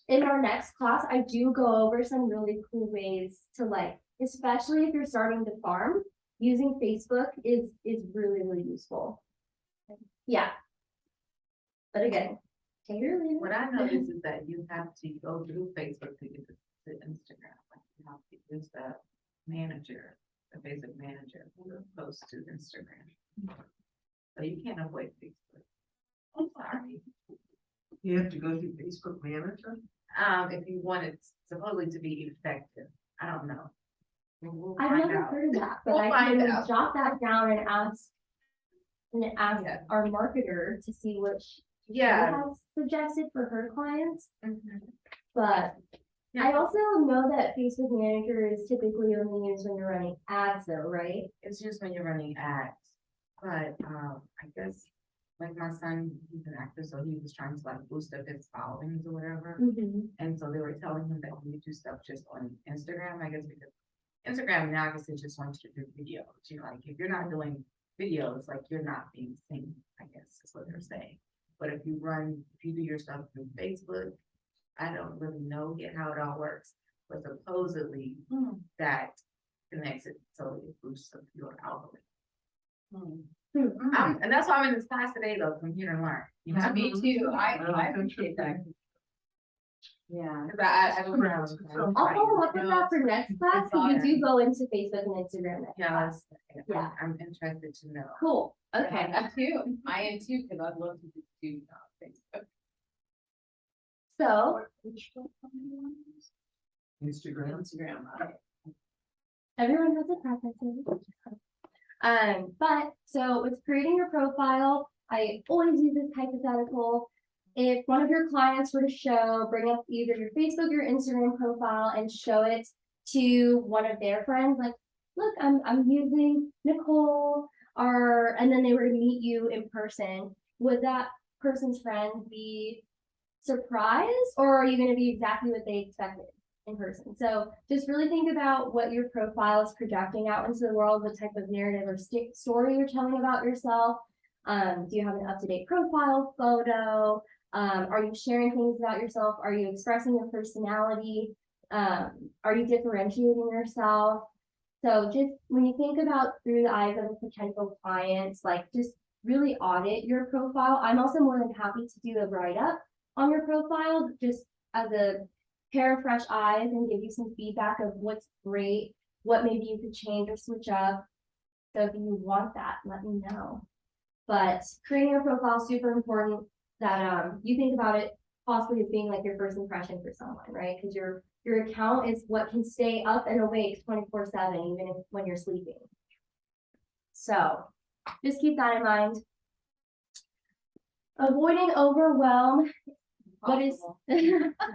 in our next class, I do go over some really cool ways to like, especially if you're starting to farm, using Facebook is really, really useful. Yeah. But again, take it or leave it. What I noticed is that you have to go through Facebook to get to Instagram. Like you have to use the manager, the Facebook manager, who posts to Instagram. So you can't avoid Facebook. I'm sorry. You have to go through Facebook Manager? If you want it supposedly to be effective, I don't know. We'll I've find never out. heard of that, but We'll I find can out. jot that down and ask Yeah. our marketer to see which she Yeah. has suggested for her clients. Mhm. But Yeah. I also know that Facebook Manager is typically only used when you're running ads though, right? It's just when you're running ads, but, I guess, like my son, he's an actor, so he was trying to like boost up his followings or whatever. And so they were telling him that he could do stuff just on Instagram, I guess, because Instagram now, I guess, it just wants you to do videos, like, if you're not doing videos, like, you're not being seen, I guess, is what they're saying. But if you do your stuff through Facebook, I don't really know yet how it all works, but supposedly that connects it so it boosts up your algorithm. And that's why I'm in this class today, though, Computer and Learn. You know, Me too. I That's appreciate that. yeah, 'cause I don't know. I'll follow up with that for next class, because we do awesome. go into Facebook and Instagram next Yeah, class. yeah, I'm interested to know. Cool, Okay, okay. me too. I am too, because I'd love to do Facebook. So Instagram? Instagram. everyone has a preference. But so with creating your profile, I always use this hypothetical. If one of your clients were to bring up either your Facebook or Instagram profile and show it to one of their friends, like, look, I'm using Nicole, and then they were to meet you in person, would that person's friend be surprised, or are you going to be exactly what they expected in person? So just really think about what your profile is projecting out into the world, what type of narrative or story you're telling about yourself. Do you have an up-to-date profile photo? Are you sharing things about yourself? Are you expressing your personality? Are you differentiating yourself? So just when you think about through the eyes of potential clients, like just really audit your profile. I'm also more than happy to do a write-up on your profile, just as a pair of fresh eyes and give you some feedback of what's great, what maybe you could change or switch up. So if you want that, let me know. But creating a profile is super important, that you think about it possibly as being like your first impression for someone, right? Because your account is what can stay up and awake 24/7, even when you're sleeping. So just keep that in mind. Avoiding overwhelm. What is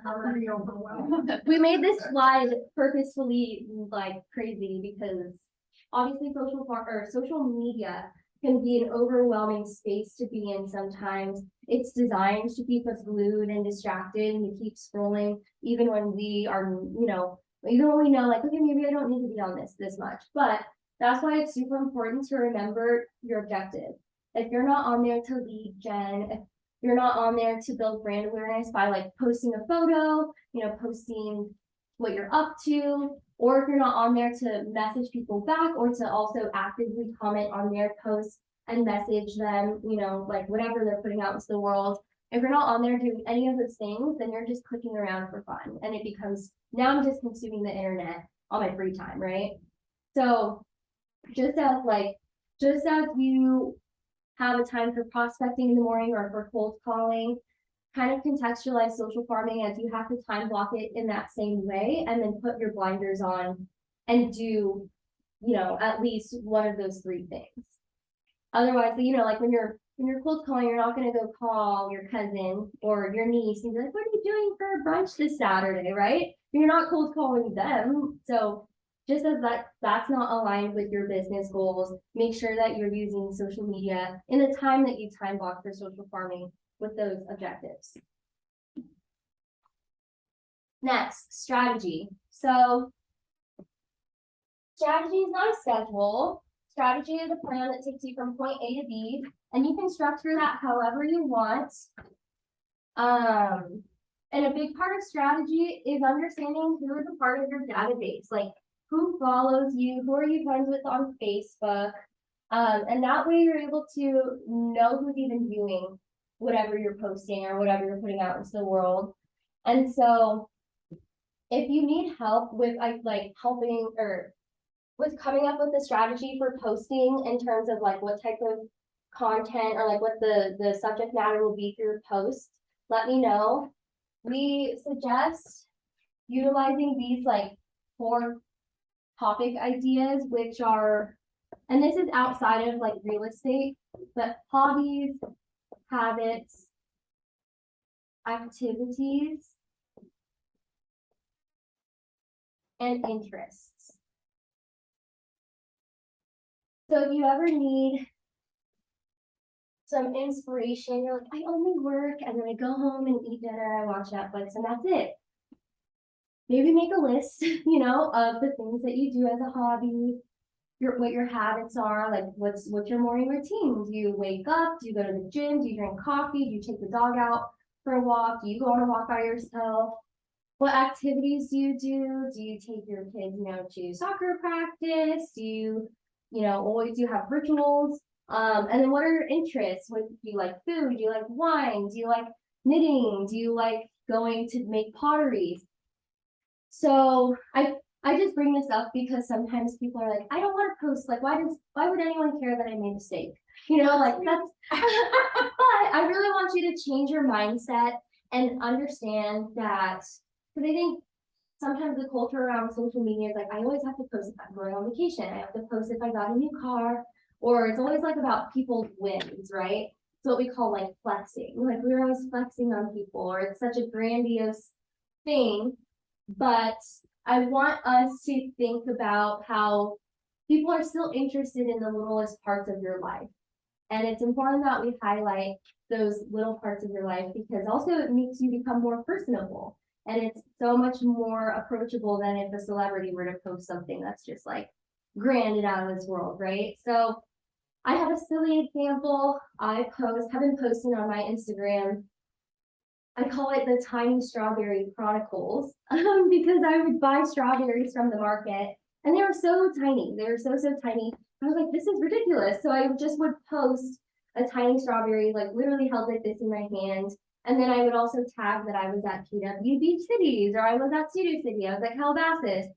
Already overwhelmed. we made this slide purposefully like crazy because obviously social media can be an overwhelming space to be in sometimes. It's designed to keep us glued and distracted and to keep scrolling even when we are, even when we know like, okay, maybe I don't need to be on this much. But that's why it's super important to remember your objective. If you're not on there to lead gen, if you're not on there to build brand awareness by like posting a photo, posting what you're up to, or if you're not on there to message people back or to also actively comment on their posts, and message them, you know, like whatever they're putting out into the world. If you're not on there doing any of those things, then you're just clicking around for fun. And it becomes, now I'm just consuming the internet on my free time, right? So just as you have a time for prospecting in the morning or for cold calling, kind of contextualize social farming as you have to time block it in that same way, and then put your blinders on and do, you know, at least one of those three things. Otherwise, you know, like when you're cold calling, you're not gonna go call your cousin or your niece and be like, what are you doing for brunch this Saturday, right? You're not cold calling them. So just as that's not aligned with your business goals, make sure that you're using social media in the time that you time block for social farming with those objectives. Next, strategy. So strategy is not a schedule. Strategy is a plan that takes you from point A to B, and you can structure that however you want. And a big part of strategy is understanding who is a part of your database, like who follows you, who are you friends with on Facebook, and that way you're able to know who's even viewing whatever you're posting or whatever you're putting out into the world. And so if you need help with like helping or with coming up with a strategy for posting in terms of like what type of content or like what the subject matter will be for your posts, let me know. We suggest utilizing these like 4 topic ideas, which are, and this is outside of like real estate, but hobbies, habits, activities, and interests. So if you ever need some inspiration, you're like, I only work and then I go home and eat dinner, I watch Netflix, and that's it. Maybe make a list, you know, of the things that you do as a hobby, what your habits are, like what's your morning routine? Do you wake up? Do you go to the gym? Do you drink coffee? Do you take the dog out for a walk? Do you go on a walk by yourself? What activities do you do? Do you take your kids, you know, to soccer practice? Do you, you know, always do you have rituals? And then what are your interests? What do you like food? Do you like wine? Do you like knitting? Do you like going to make pottery? So I just bring this up because sometimes people are like, I don't want to post, like why would anyone care that I made a mistake? You know, like that's but I really want you to change your mindset and understand that, because I think sometimes the culture around social media is like, I always have to post if I'm going on vacation. I have to post if I got a new car, or it's always like about people's wins, right? It's what we call like flexing. Like we're always flexing on people, or it's such a grandiose thing. But I want us to think about how people are still interested in the littlest parts of your life. And it's important that we highlight those little parts of your life, because also it makes you become more personable. And it's so much more approachable than if a celebrity were to post something that's just like grand and out of this world, right? So I have a silly example. have been posting on my Instagram. I call it the Tiny Strawberry Chronicles, because I would buy strawberries from the market and they were so tiny. They were so tiny. I was like, this is ridiculous. So I just would post a tiny strawberry, like literally held like this in my hand. And then I would also tag that I was at KW Beach Cities, or I was at Studio City, I was at Calabasas.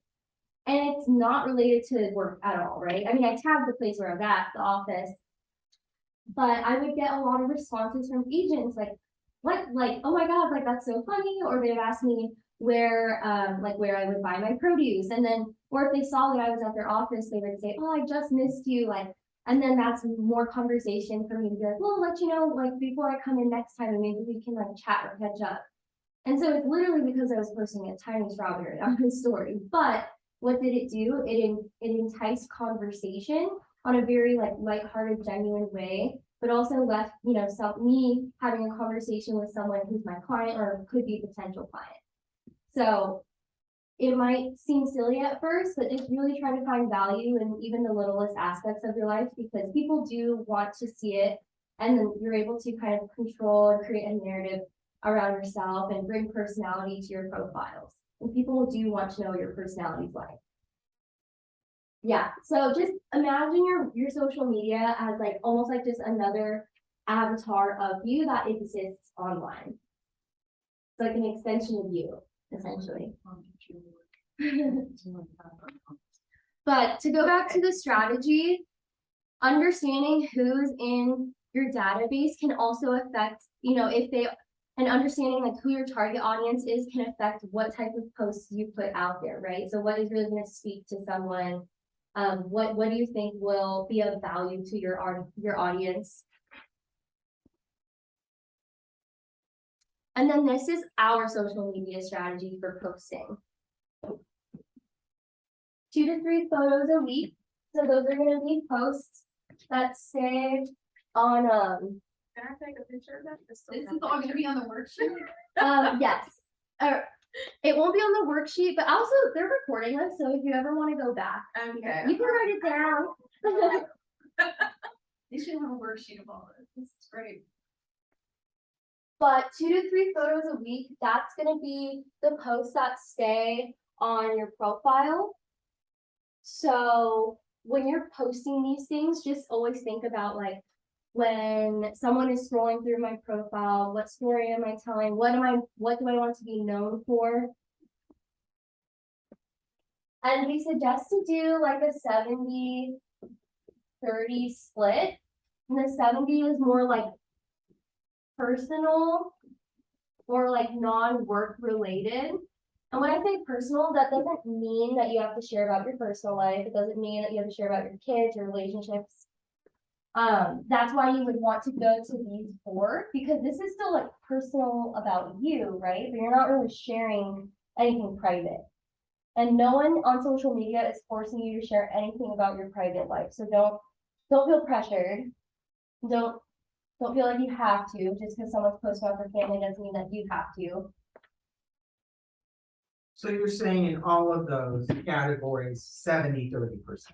And it's not related to work at all, right? I mean, I tagged the place where I was at, the office. But I would get a lot of responses from agents like, what, like, oh my God, like that's so funny. Or they would ask me where I would buy my produce. And then, or if they saw that I was at their office, they would say, oh, I just missed you. Like, and then that's more conversation for me to be like, well, I'll let you know, like before I come in next time, and maybe we can like chat or catch up. And so it's literally because I was posting a tiny strawberry on my story. But what did it do? It enticed conversation on a very like lighthearted, genuine way, but also left, you know, me having a conversation with someone who's my client or could be a potential client. So it might seem silly at first, but just really try to find value in even the littlest aspects of your life, because people do want to see it, and then you're able to kind of control and create a narrative around yourself and bring personality to your profiles. And people do want to know what your personality's like. Yeah, so just imagine your social media as like almost like just another avatar of you that exists online. It's like an extension of you, essentially. But to go back to the strategy, understanding who's in your database can also affect, if they, and understanding like who your target audience is can affect what type of posts you put out there, right? So what is really going to speak to someone? What do you think will be of value to your audience? And then this is our social media strategy for posting. 2 to 3 photos a week. So those are going to be posts that stay on Can I take a picture of that? This is all gonna be on the worksheet. yes. It won't be on the worksheet, but also they're recording this, so if you ever want to go back, Okay. you can write it down. You should have a worksheet of all this. This is great. But 2 to 3 photos a week, that's gonna be the posts that stay on your profile. So when you're posting these things, just always think about like when someone is scrolling through my profile, what story am I telling? What do I want to be known for? And we suggest to do like a 70-30 split. And the 70 is more like personal or like non-work related. And when I say personal, that doesn't mean that you have to share about your personal life. It doesn't mean that you have to share about your kids, your relationships. That's why you would want to go to these 4, because this is still like personal about you, right? But you're not really sharing anything private. And no one on social media is forcing you to share anything about your private life. So don't feel pressured. Don't feel like you have to. Just because someone's posting about their family doesn't mean that you have to. So you're saying in all of those categories, 70-30%.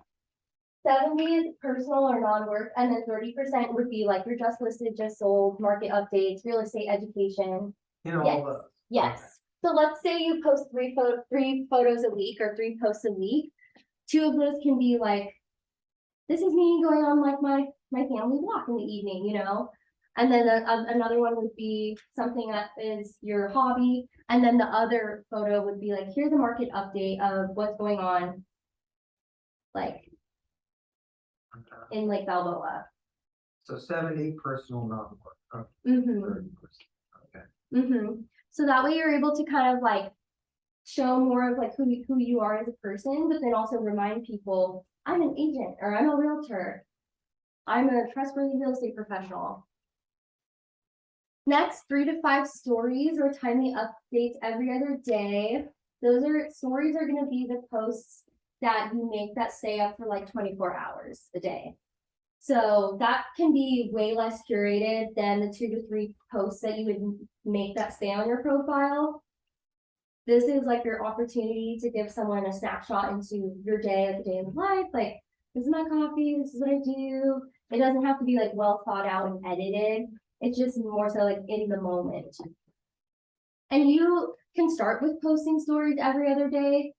70 is personal or non-work, and then 30% would be like your just listed, just sold, market updates, real estate education. In all Yes. those. Yes. Okay. So let's say you post 3 photos a week or 3 posts a week. 2 of those can be like, this is me going on like my family walk in the evening, And then another one would be something that is your hobby. And then the other photo would be like, here's a market update of what's going on, like in Lake Balboa. So 70 personal, non-work. Okay. Mm-hmm. 30%. Okay. Mm-hmm. So that way you're able to kind of like show more of like who you are as a person, but then also remind people, I'm an agent or I'm a realtor. I'm a trustworthy real estate professional. Next, 3 to 5 stories or timely updates every other day. Stories are going to be the posts that you make that stay up for like 24 hours a day. So that can be way less curated than the 2 to 3 posts that you would make that stay on your profile. This is like your opportunity to give someone a snapshot into your day of the day of life. Like, this is my coffee, this is what I do. It doesn't have to be like well thought out and edited. It's just more so like in the moment. And you can start with posting stories every other day,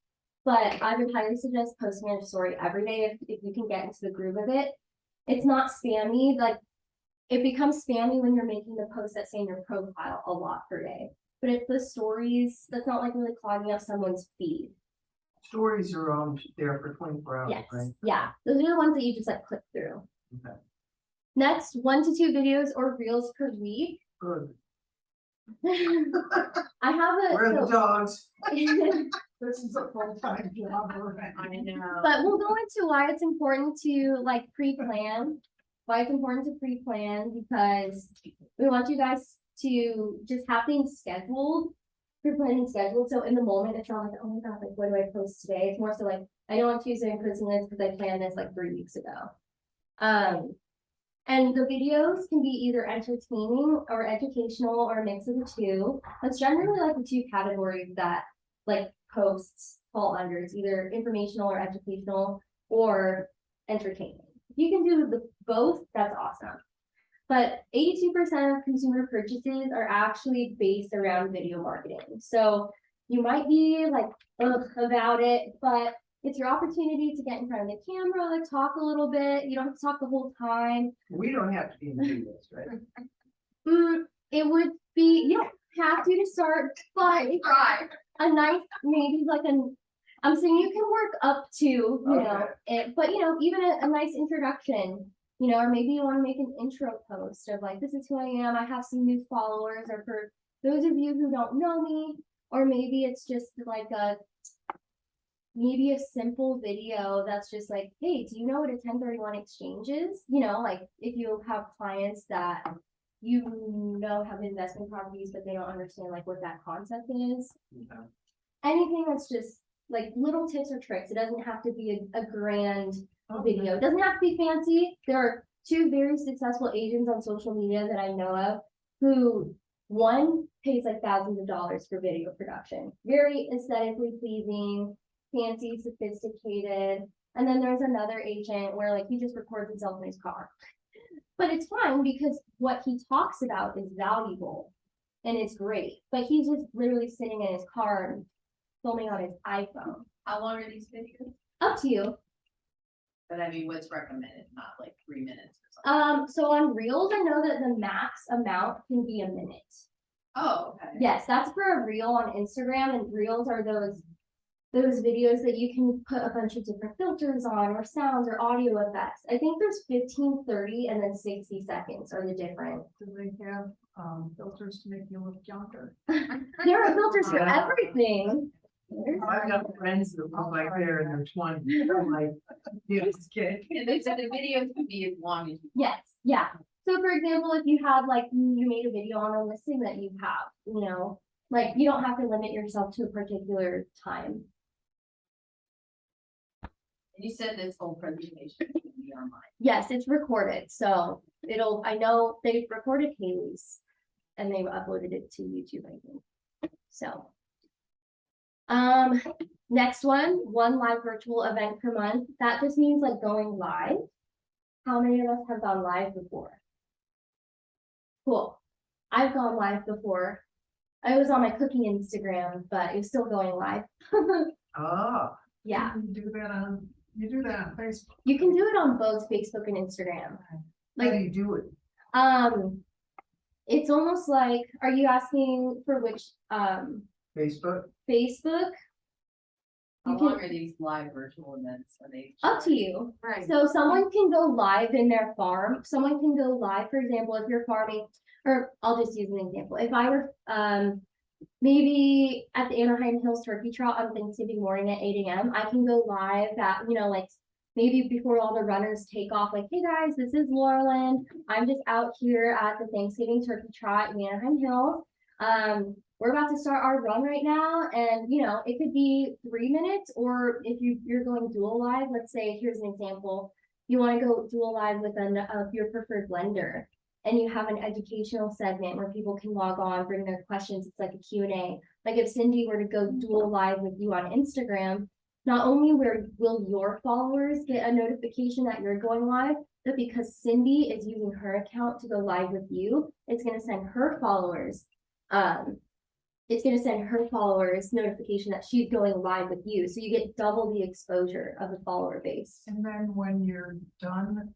but I would highly suggest posting a story every day if you can get into the groove of it. It's not spammy, like it becomes spammy when you're making the posts that say in your profile a lot per day. But if the stories, that's not like really clogging up someone's feed. Stories are on there for 24 hours, Yes, right? yeah, those are the ones that you just like click through. Okay. Next, 1 to 2 videos or reels per week. Good. I have Where are the dogs? This is a full-time job. I know. But we'll go into why it's important to like pre-plan. Why it's important to pre-plan, because we want you guys to just have things scheduled, pre-planning scheduled. So in the moment, it's not like, oh my God, like what do I post today? It's more so like, I know on Tuesday I'm posting this because I planned this like 3 weeks ago. And the videos can be either entertaining or educational or a mix of the 2. That's generally like the 2 categories that like posts fall under. It's either informational or educational or entertaining. If you can do both, that's awesome. But 82% of consumer purchases are actually based around video marketing. So you might be like, ugh, about it, but it's your opportunity to get in front of the camera, talk a little bit. You don't have to talk the whole time. We don't have to be in the videos, right? It would be, you don't have to start, but a nice, maybe like I'm saying you can work up to, you know, it, but you know, even a nice introduction, you know, or maybe you want to make an intro post of like, this is who I am, I have some new followers, or for those of you who don't know me, or maybe it's just like maybe a simple video that's just like, hey, do you know what a 1031 exchange is? You know, like if you have clients that you know have investment properties, but they don't understand like what that concept is. Anything that's just like little tips or tricks. It doesn't have to be a grand video. It doesn't have to be fancy. There are two very successful agents on social media that I know of who one pays like thousands of dollars for video production. Very aesthetically pleasing, fancy, sophisticated. And then there's another agent where like he just records himself in his car. But it's fine because what he talks about is valuable and it's great. But he's just literally sitting in his car and filming on his iPhone. How long are these videos? Up to you. But I mean, what's recommended, not like 3 minutes or something? So on Reels, I know that the max amount can be a minute. Oh, okay. Yes, that's for a Reel on Instagram, and Reels are those videos that you can put a bunch of different filters on, or sounds, or audio effects. I think there's 15, 30, and then 60 seconds are the different. Do they have, filters to make you look younger? There are filters for Yeah. everything. I've got friends that look like they're in their 20s. I'm like, yeah, this kid. And they said the videos could be as long as you. Yes, yeah. So for example, if you have like, you made a video on a listing that you have, you know, like you don't have to limit yourself to a particular time. And you said this whole presentation is gonna be online. Yes, it's recorded, so I know they've recorded Haley's and they've uploaded it to YouTube, I think. So. Next one live virtual event per month. That just means like going live. How many of us have gone live before? Cool. I've gone live before. I was on my cooking Instagram, but it was still going live. Oh, Yeah, You do that on Facebook. you can do it on both Facebook and Instagram. how do Like, you do it? it's almost like, are you asking for which, Facebook? Facebook? How You can- long are these live virtual events? Are they? Up to you. Right. So someone can go live in their farm. Someone can go live, for example, if you're farming, or I'll just use an example. If I were, maybe at the Anaheim Hills Turkey Trot on Thanksgiving morning at 8 a.m., I can go live at, you know, like maybe before all the runners take off, like, hey guys, this is Laurelyn. I'm just out here at the Thanksgiving Turkey Trot in Anaheim Hills. We're about to start our run right now, and you know, it could be 3 minutes, or if you're going dual live, let's say, here's an example, you want to go dual live with your preferred lender, and you have an educational segment where people can log on, bring their questions, it's like a Q&A. Like if Cindy were to go dual live with you on Instagram, not only will your followers get a notification that you're going live, but because Cindy is using her account to go live with you, it's going to send her followers notification that she's going live with you. So you get double the exposure of the follower base. And then when you're done,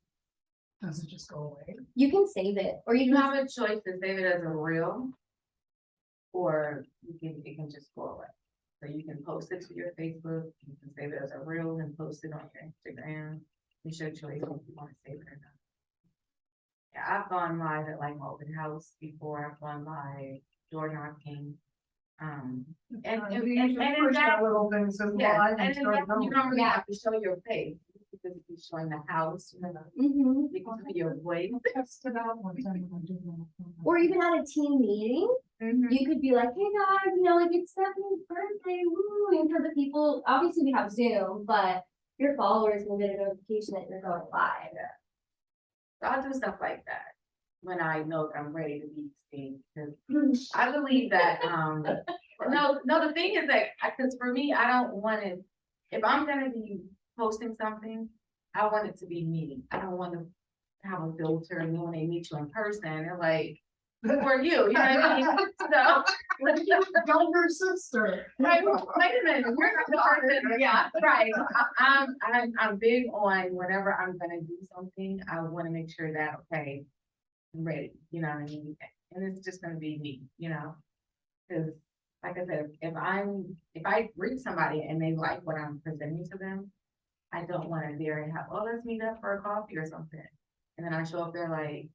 does it just go away? You can save it, or you You can, have a choice to save it as a reel. Or it can just go away. So you can post it to your Facebook, you can save it as a reel and post it on your Instagram. It's your choice if you want to save it or not. Yeah, I've gone live at like open house before, I've gone live door knocking. And in Push that, that little thing, so yeah, live and and in start that, you going. don't really Yeah. have to show your face, because you're showing the house, you know, Mhm. you can see your voice. Test it out one time when I do that. Or even at a team meeting, Mhm. you could be like, hey guys, you know, like it's Stephanie's birthday, woo, and for the people, obviously we have Zoom, but your followers will get a notification that you're going live. So I'll do stuff like that when I know that I'm ready to be seen, because I believe that, no, the thing is that, because for me, I don't want to, if I'm gonna be posting something, I want it to be me. I don't want to have a filter, and then when they meet you in person, they're like, for you, you know what I mean? So, Younger sister. wait a minute, you're not the person, yeah, right. I'm big on whenever I'm gonna do something, I wanna make sure that, okay, I'm ready, you know what I mean? And it's just gonna be me, you know? Cause like I said, if I reach somebody and they like what I'm presenting to them, I don't wanna dare and have, oh, let's meet up for a coffee or something. And then I show up there like,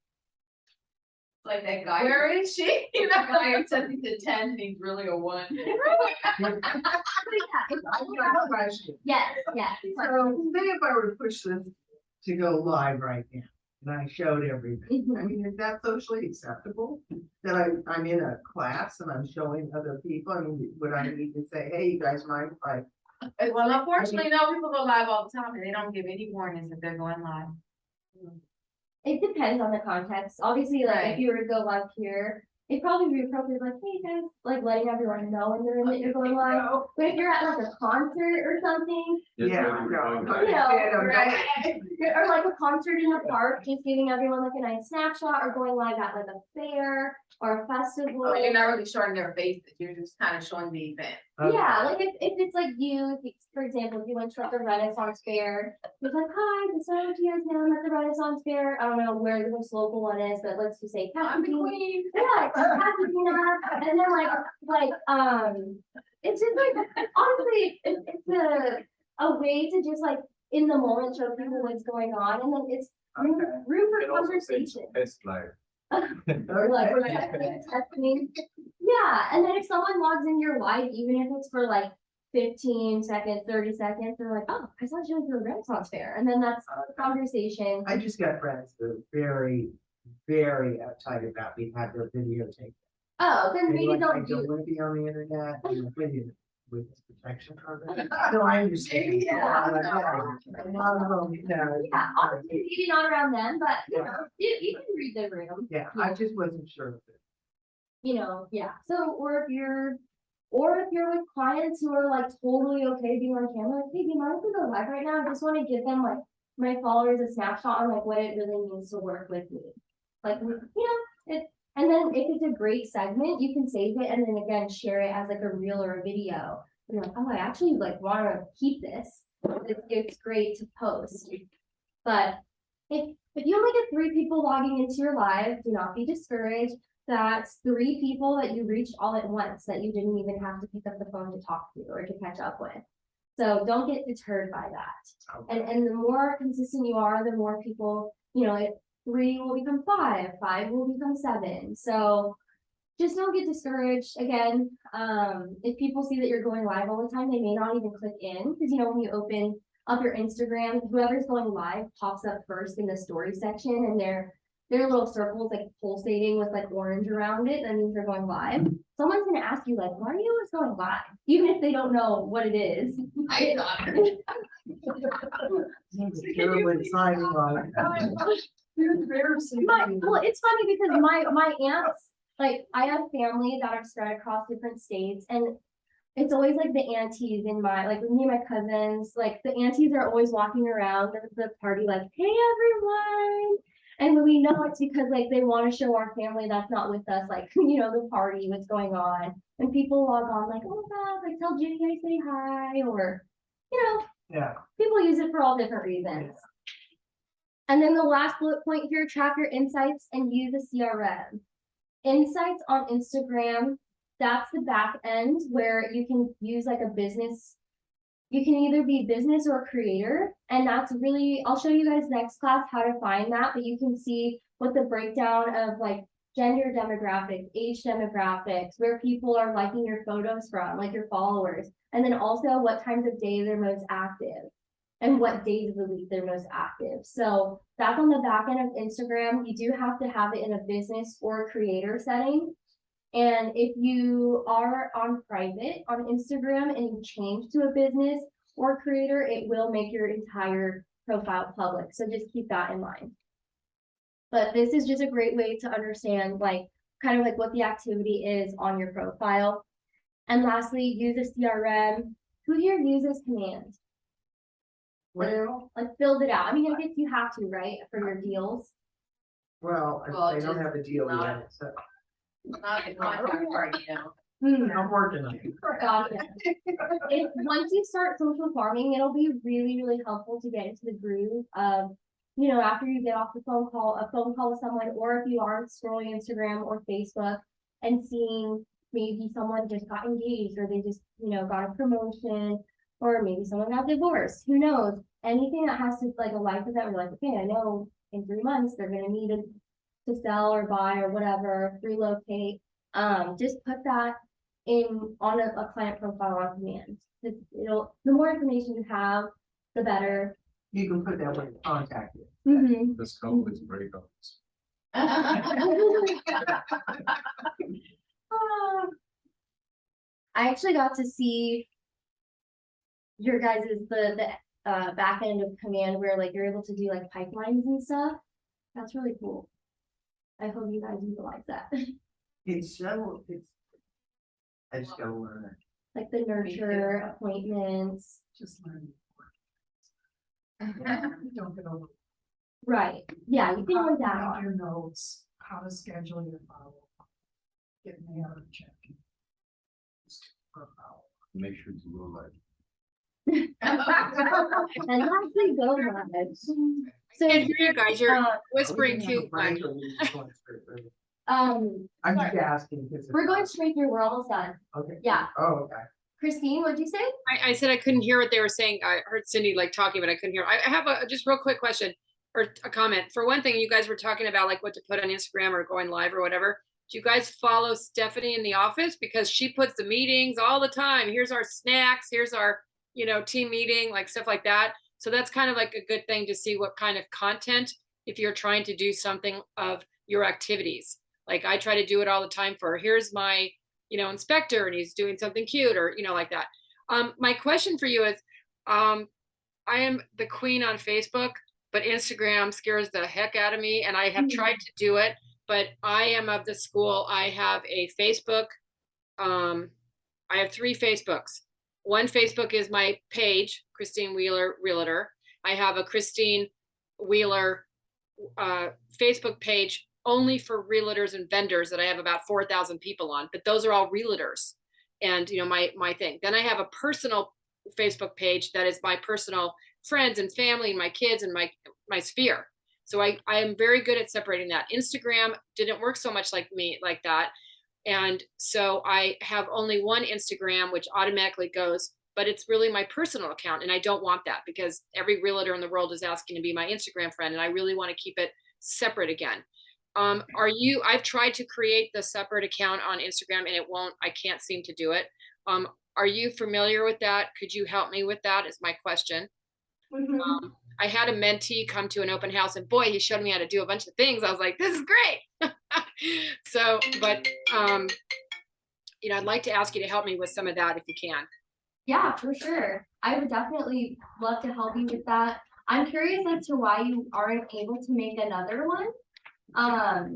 Like that guy. where is she? You That know? guy who said he's a 10 and he's really a 1. Yes, yes. So, say if I were to push this to go live right now, and I showed everything, I Mhm. mean, is that socially acceptable? That I'm in a class and I'm showing other people, I mean, would I need to say, hey, you guys mind if I? Well, unfortunately, no, people go live all the time and they don't give any warnings if they're going live. It depends on the context. Obviously, like Right. if you were to go live here, it'd probably be appropriate, like, hey guys, like letting everyone know in the room that you're going live. But if you're at like a concert or something, Yeah, no, no, no, you know, no, right. or like a concert in the park, just giving everyone like a nice snapshot, or going live at like a fair or a festival. Well, you're not really showing their faces, you're just kind of showing the event. okay. Yeah, like if it's like you, if it's, for example, if you went to like the Renaissance Fair, it's like, hi, this is Tia's now, I'm at the Renaissance Fair. I don't know where the most local one is, but let's just say I'm the Pasadena. queen. Yeah, it's Pasadena, and then it's just like, honestly, it's a way to just like, in the moment, show people what's going on, and then it's room Okay. room for It also says conversation. test live. Or like, we're testing. Yeah, and then if someone logs in your live, even if it's for like 15 seconds, 30 seconds, they're like, oh, I saw you at the Renaissance Fair, and then that's the conversation. I just got friends that are very, very uptight about being had their video taken. Oh, then They maybe like, I don't don't do. want to be on the internet and the video with this protection program. No, I understand. Yeah. A lot of them, you know. Yeah, obviously maybe not around them, but you Yeah. know, you can read the room. Yeah, I just wasn't sure of it. You know, yeah. So, or if you're with clients who are like totally okay being on camera, like, hey, do you mind if we go live right now? I just want to give them like my followers a snapshot on like what it really means to work with me. Like, you know, and then if it's a great segment, you can save it and then again share it as like a reel or a video. You're like, oh, I actually like want to keep this. It's great to post. But if you only get 3 people logging into your live, do not be discouraged. That's 3 people that you reached all at once that you didn't even have to pick up the phone to talk to or to catch up with. So don't get deterred by that. And the more consistent you are, the more people, you know, 3 will become 5, 5 will become 7. So just don't get discouraged. Again, if people see that you're going live all the time, they may not even click in because, you know, when you open up your Instagram, whoever's going live pops up first in the story section and their little circles like pulsating with like orange around it. That means they're going live. Someone's gonna ask you like, why are you always going live? Even if they don't know what it is. I thought. Terrible exciting line. Well, it's funny because my aunts, like I have family that are spread across different states, and it's always like the aunties in my, like with me and my cousins, like the aunties are always walking around the party like, hey everyone. And we know it's because like they want to show our family that's not with us, like, you know, the party, what's going on. And people log on like, oh my God, like tell Jenny I say hi, or, you know, Yeah. people use it for all different reasons. And then the last bullet point here, track your insights and use a CRM. Insights on Instagram, that's the back end where you can use like a business. You can either be business or creator. And that's really, I'll show you guys next class how to find that, but you can see what the breakdown of like gender demographics, age demographics, where people are liking your photos from, like your followers. And then also what times of day they're most active and what days of the week they're most active. So that's on the back end of Instagram. You do have to have it in a business or creator setting. And if you are on private on Instagram and you change to a business or creator, it will make your entire profile public. So just keep that in mind. But this is just a great way to understand like kind of like what the activity is on your profile. And lastly, use a CRM. Who here uses Command? Well, Like fills it out. I mean, I guess you have to, right, for your deals. well, Well, they don't just have a deal not- yet, so. Not the contact part, you know. I'm working on it. Gotcha. Once you start social farming, it'll be really, really helpful to get into the groove of, after you get off a phone call with someone, or if you are scrolling Instagram or Facebook and seeing maybe someone just got engaged, or they just, got a promotion, or maybe someone got divorced, who knows? Anything that has to like a life event, we're like, okay, I know in 3 months they're gonna need to sell or buy or whatever, relocate. Just put that on a client profile on command. The more information you have, the better. You can put that way to contact you. Mhm. This couple is break up. I actually got to see your guys' the back end of command where like you're able to do like pipelines and stuff. That's really cool. I hope you guys utilize that. I just gotta learn it. Like the nurture appointments. Just learn. Don't get over. Right. Yeah, you can always add Find on. your notes, how to schedule your follow-up. Get me out of check. Make sure to go live. And lastly, go live. So Can't hear you guys, you're uh, whispering too much. um I'm just asking. because we're going straight through, we're almost done. Okay. Yeah. Oh, okay. Christine, what'd you say? I said I couldn't hear what they were saying. I heard Cindy like talking, but I couldn't hear. I have a just real quick question or a comment. For one thing, you guys were talking about like what to put on Instagram or going live or whatever. Do you guys follow Stephanie in the office? Because she puts the meetings all the time. Here's our snacks, here's our, team meeting, like stuff like that. So that's kind of like a good thing to see what kind of content, if you're trying to do something of your activities. Like I try to do it all the time for here's my, inspector and he's doing something cute or, like that. My question for you is, I am the queen on Facebook, but Instagram scares the heck out of me. And I have tried to do it, but I am of the school. I have a Facebook. I have 3 Facebooks. One Facebook is my page, Christine Wheeler Realtor. I have a Christine Wheeler Facebook page only for realtors and vendors that I have about 4,000 people on, but those are all realtors and my thing. Then I have a personal Facebook page that is my personal friends and family and my kids and my sphere. So I am very good at separating that. Instagram didn't work so much like that. And so I have only one Instagram, which automatically goes, but it's really my personal account. And I don't want that because every realtor in the world is asking to be my Instagram friend. And I really want to keep it separate again. I've tried to create the separate account on Instagram and I can't seem to do it. Are you familiar with that? Could you help me with that is my question. I had a mentee come to an open house and boy, he showed me how to do a bunch of things. I was like, this is great. So, but, I'd like to ask you to help me with some of that if you can. Yeah, for sure. I would definitely love to help you with that. I'm curious as to why you aren't able to make another one. Are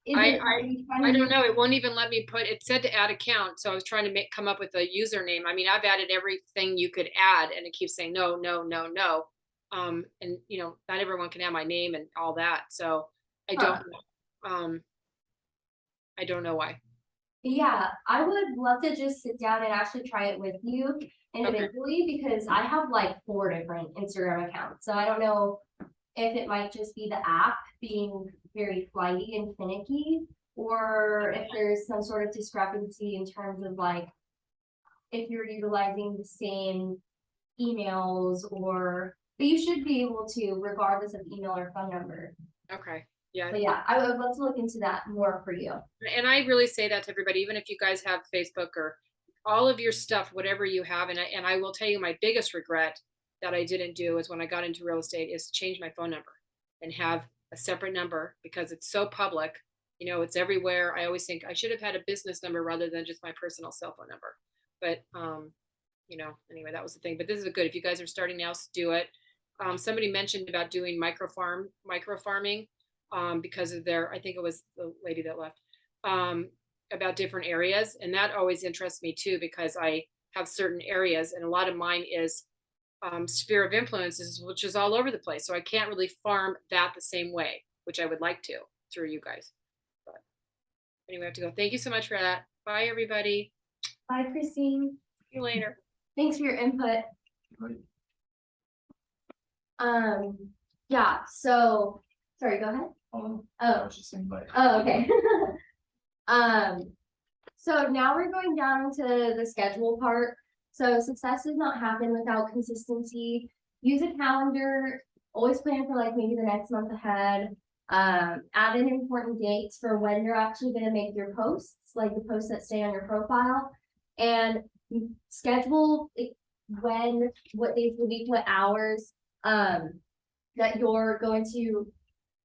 you trying I to don't know. It won't even let me it said to add account. So I was trying to come up with a username. I mean, I've added everything you could add and it keeps saying no, no, no, no. And not everyone can have my name and all that. So I don't know. I don't know why. Yeah, I would love to just sit down and actually try it with you individually because I have like 4 different Instagram accounts. So I don't know if it might just be the app being very flighty and finicky, or if there's some sort of discrepancy in terms of like if you're utilizing the same emails but you should be able to regardless of email or phone number. Okay. Yeah. But yeah, I would love to look into that more for you. And I really say that to everybody, even if you guys have Facebook or all of your stuff, whatever you have. And I will tell you my biggest regret that I didn't do is when I got into real estate is change my phone number and have a separate number because it's so public, it's everywhere. I always think I should have had a business number rather than just my personal cell phone number. But, anyway, that was the thing, but this is good. If you guys are starting now, do it. Somebody mentioned about doing micro farming. Because of I think it was the lady that left, about different areas. And that always interests me too, because I have certain areas and a lot of mine is sphere of influences, which is all over the place. So I can't really farm that the same way, which I would like to through you guys. But Anyway, I have to go. Thank you so much for that. Bye, everybody. Bye, Christine. See you later. Thanks for your input. Right. Yeah, so, sorry, go ahead. I was just saying, like. Oh, okay. So now we're going down to the schedule part. So success does not happen without consistency. Use a calendar, always plan for like maybe the next month ahead. Add in important dates for when you're actually gonna make your posts, like the posts that stay on your profile. And schedule when, what days of the week, what hours, that you're going to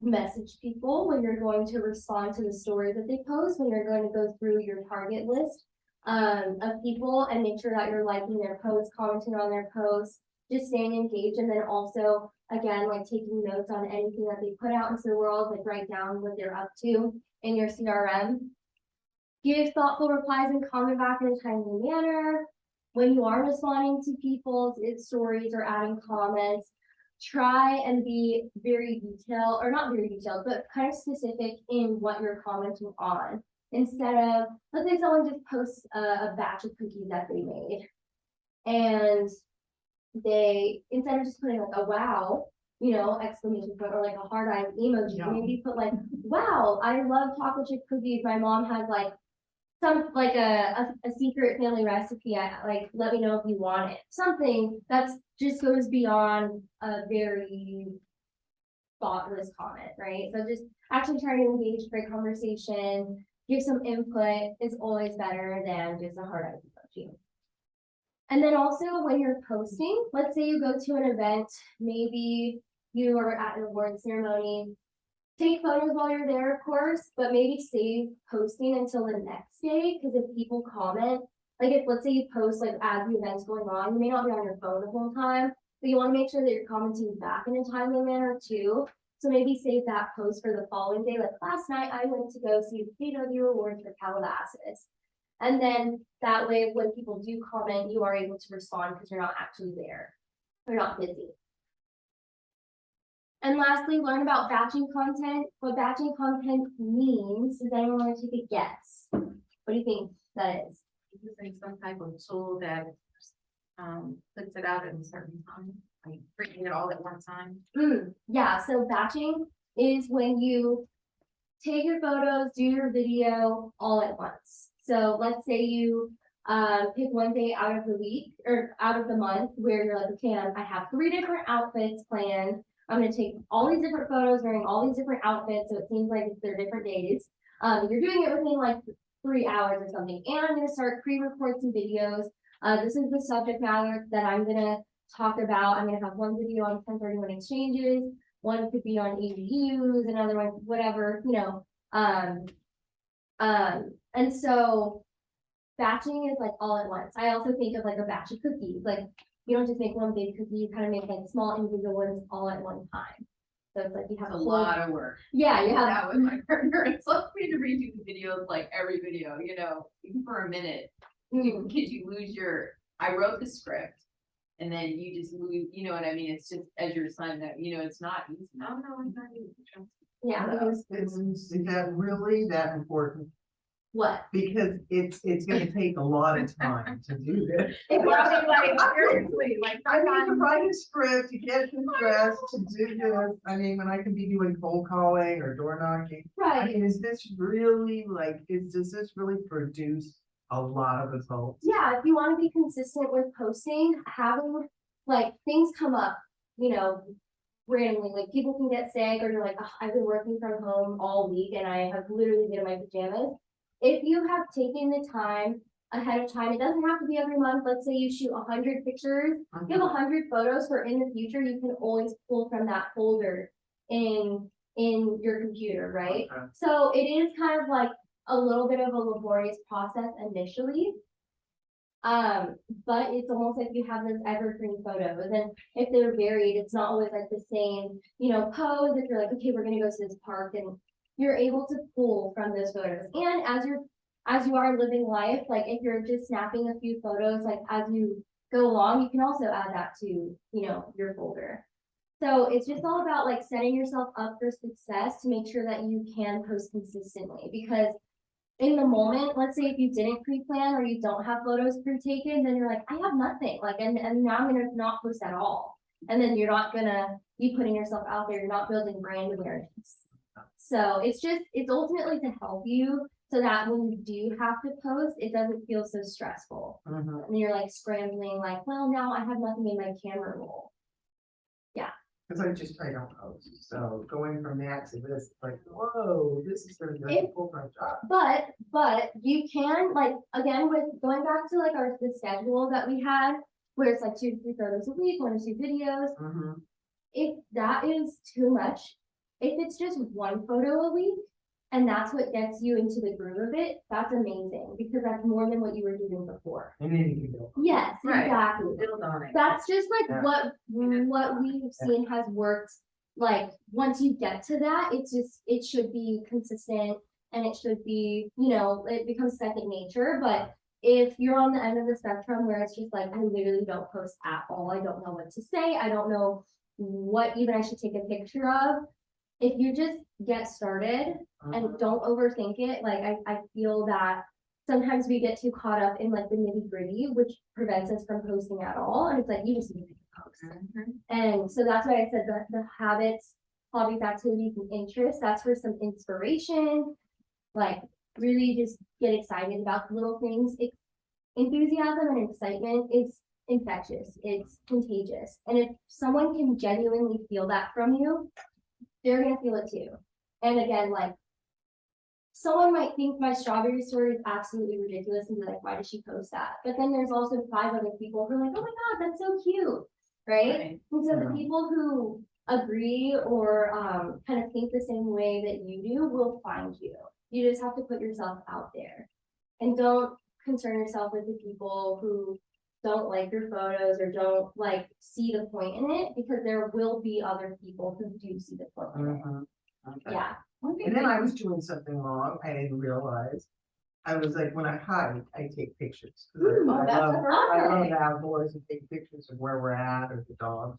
message people, when you're going to respond to the story that they post, when you're going to go through your target list of people and make sure that you're liking their posts, commenting on their posts, just staying engaged. And then also, again, like taking notes on anything that they put out into the world, like write down what they're up to in your CRM. Give thoughtful replies and comment back in a timely manner. When you are responding to people's stories or adding comments, try and be very detailed, or not very detailed, but kind of specific in what you're commenting on. Instead of, let's say someone just posts a batch of cookies that they made, and they, instead of just putting like a wow, you know, exclamation point, or like a hard eyes emoji, Yeah. maybe put like, wow, I love chocolate chip cookies. My mom has like some, like a secret family recipe. Like, let me know if you want it. Something that's just goes beyond a very thoughtless comment, right? So just actually trying to engage for a conversation, give some input is always better than just a hard eyes emoji. And then also when you're posting, let's say you go to an event, maybe you are at an award ceremony, take photos while you're there, of course, but maybe save posting until the next day, because if people comment, like if, let's say you post like as the event's going on, you may not be on your phone the whole time, but you want to make sure that you're commenting back in a timely manner too. So maybe save that post for the following day. Like last night I went to go see the PW Awards for Calabasas. And then that way, when people do comment, you are able to respond because you're not actually there. You're not busy. And lastly, learn about batching content. What batching content means, does anyone want to take a guess? What do you think that is? Using some type of tool that puts it out at a certain time, like bringing it all at one time. Yeah, so batching is when you take your photos, do your video all at once. So let's say you pick one day out of the week or out of the month where you're like, okay, I have 3 different outfits planned. I'm gonna take all these different photos wearing all these different outfits, so it seems like they're different days. You're doing it within like 3 hours or something, and I'm gonna start pre-record some videos. This is the subject matter that I'm gonna talk about. I'm gonna have one video on 1031 exchanges, one could be on ADUs, another one, whatever, you know. And so batching is like all at once. I also think of like a batch of cookies, like you don't just make one big cookie, you kind of make like small individual ones all at one time. So it's like you have It's a whole- lot of work. Yeah, you I did have that with my partner. It's like me to redo the videos, like every video, you know, even for a minute. Mm. Because you lose your, I wrote the script. And then you just lose, you know what I mean? It's just as your son that, you know, it's not easy. No, it's not easy. Yeah, because Is that really that important? what? Because it's gonna take a lot of time to do this. Seriously, like, I need to write a script to get them dressed, to do this. I mean, when I can be doing cold calling or door knocking. I Right. mean, is this really like, does this really produce a lot of results? Yeah, if you want to be consistent with posting, having like things come up, you know, randomly, like people can get sick, or you're like, oh, I've been working from home all week and I have literally been in my pajamas. If you have taken the time ahead of time, it doesn't have to be every month. Let's say you shoot 100 pictures, you have 100 photos for in the future, you can always pull from that folder in your computer, right? Okay. So it is kind of like a little bit of a laborious process initially. But it's almost like you have those evergreen photos, and if they're varied, it's not always like the same, you know, pose. If you're like, okay, we're gonna go to this park, and you're able to pull from those photos. And as you are living life, like if you're just snapping a few photos, like as you go along, you can also add that to, you know, your folder. So it's just all about like setting yourself up for success to make sure that you can post consistently, because in the moment, let's say if you didn't pre-plan or you don't have photos pre-taken, then you're like, I have nothing, like, and now I'm gonna not post at all. And then you're not gonna be putting yourself out there, you're not building brand awareness. So it's ultimately to help you so that when you do have to post, it doesn't feel so stressful. Mhm. And you're like scrambling, like, well, now I have nothing in my camera roll. Cause I just try to post, so going from that to this, like, whoa, this is gonna be a full-time job. But you can, like, again, with going back to like the schedule that we had, where it's like 2 to 3 photos a week, 1 to 2 videos, Mhm. if that is too much, if it's just 1 photo a week, and that's what gets you into the groove of it, that's amazing, because that's more than what you were doing before. And then you can go. Yes, Right. exactly. Build on it. That's just like Yeah. what we've seen has worked. Like, once you get to that, it should be consistent and it should be, it becomes second nature. But if you're on the end of the spectrum where it's just like, I literally don't post at all, I don't know what to say, I don't know what even I should take a picture of. If you just get started and don't overthink it, like I feel that sometimes we get too caught up in like the nitty gritty, which prevents us from posting at all. And it's like, you just need to post. And so that's why I said that the habits, hobbies, activities, and interests, that's for some inspiration. Like, really just get excited about the little things. Enthusiasm and excitement is infectious. It's contagious. And if someone can genuinely feel that from you, they're gonna feel it too. And again, like, someone might think my strawberry story is absolutely ridiculous and be like, why did she post that? But then there's also 5 other people who are like, oh my God, that's so cute, right? Right. And so the Yeah. people who agree or kind of think the same way that you do will find you. You just have to put yourself out there. And don't concern yourself with the people who don't like your photos or don't like see the point in it, because there will be other people who do see the point in it. Mhm. Okay. Yeah. And then I was doing something wrong, I didn't realize. I was like, when I hike, I take pictures. 'Cause Ooh, I that's love awesome. the outdoors and take pictures of where we're at or the dogs.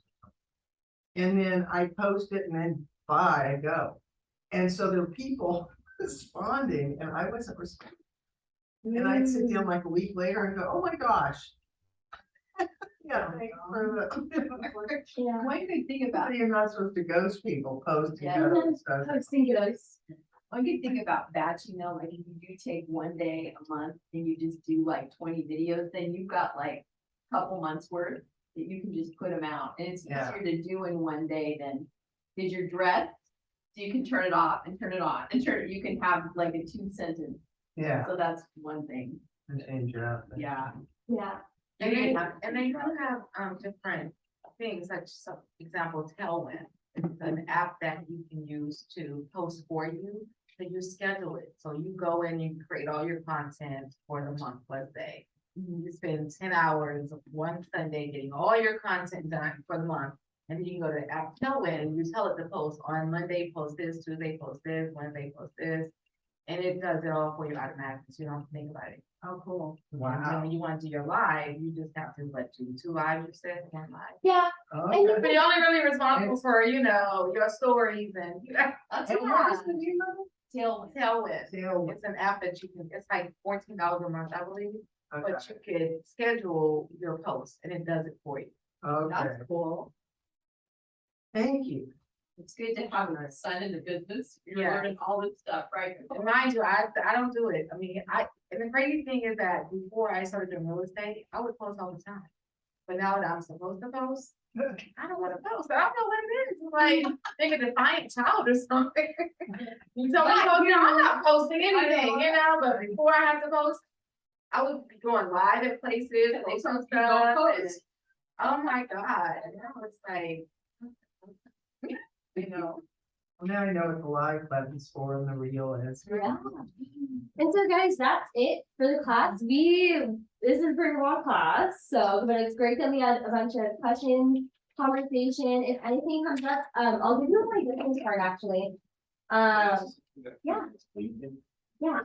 And then I post it and then bye, I go. And so there were people responding and I wasn't responding. And I'd sit down like a week later and go, oh my gosh. Yeah. thanks for the- Yeah. One good thing about, You're not supposed to ghost people, post Yeah. and go. So Posting ghosts. one good thing about batching though, like if you do take 1 day a month and you just do like 20 videos, then you've got like a couple months worth that you can just put them out. And it's Yeah. easier to do in 1 day than, because you're dressed, so you can turn it off and turn it on and you can have like a 2-sentence. Yeah, So that's one thing. and change it up. Yeah. Yeah. And they do have, different things, like, some example, Tailwind. It's an app that you can use to post for you, so you schedule it. So you go in, you create all your content for the month, let's say. You spend 10 hours one Sunday getting all your content done for the month. And then you can go to the app Tailwind and you tell it to post on Monday, post this, Tuesday, post this, Wednesday, post this. And it does it all for you automatically, so you don't have to think about it. Oh, cool. And then Wow. when you want to do your live, you just have to do 2 lives, you said, 1 live. Yeah. Okay. you But you're only really responsible for, your stories and, That's And what was the name of Tailwind. Tailwind. it? Tailwind. It's an app that you can, it's like $14 a month, I believe, Okay. but you can schedule your posts and it does it for you. Okay, That's cool. thank you. It's good to have a son in the business. You're Yeah. learning all this stuff, right? And mind you, I don't do it. I mean, and the crazy thing is that before I started doing real estate, I would post all the time. But now that I'm supposed to post, I don't wanna post. I don't know what it is. It's like, think a defiant child or something. You tell me, I'm not posting anything, but before I had to post, I would be going live at places, posting stuff. and- Oh my God, and now it's like, Well, now I know what the live button's for and the reel is. Yeah. And so guys, that's it for the class. This is a pretty long class, but it's great that we had a bunch of questions, conversation. If anything comes up, I'll give you my business card actually. Yeah. Yeah.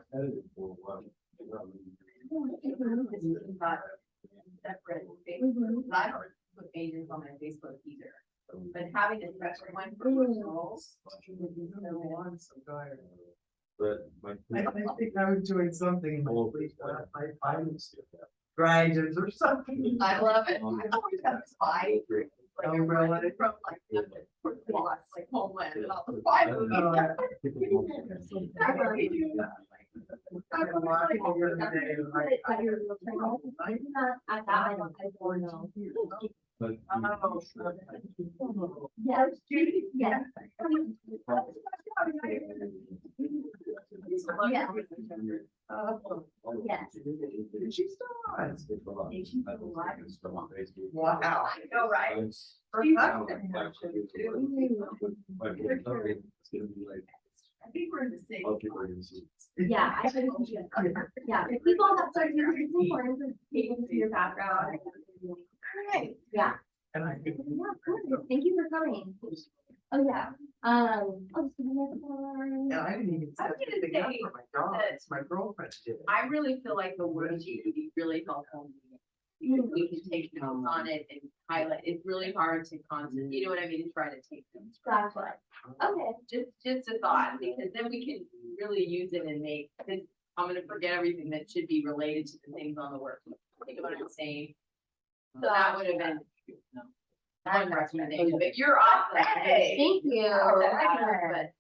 Separate Mhm. I don't put pages on my Facebook either, but having a separate one for Mhm. personals would be so good. But my. I think I was doing something in my Oh, sleep, yeah. I was dragons or something. I love it. I've always had a spy. Oh, really? From like, like Homeland and all the spy movies. Oh, yeah. I really do. I don't know, I think we're gonna say, like, At that, I don't know. But. Yes, yes. Yes. She's still on. Wow. Wow. I know, right? I think we're in the same. Yeah, I think, yeah, if people have started using it's important to take into your background. Alright. Yeah, And I think. yeah, of course. Thank you for coming. Oh, yeah, oh, so Yeah, I didn't even I'm set gonna anything up say for my dogs, my girlfriend did it. I really feel like the worksheet would be really helpful. Because we can take notes on it and highlight, it's really hard to concentrate, you know what I mean, to try to take them. Exactly. Okay, Just a thought, because then we can really use it and make, because I'm gonna forget everything that should be related to the things on the worksheet. Think about what I'm saying. So that would have been one recommendation, but you're awesome. thank you. But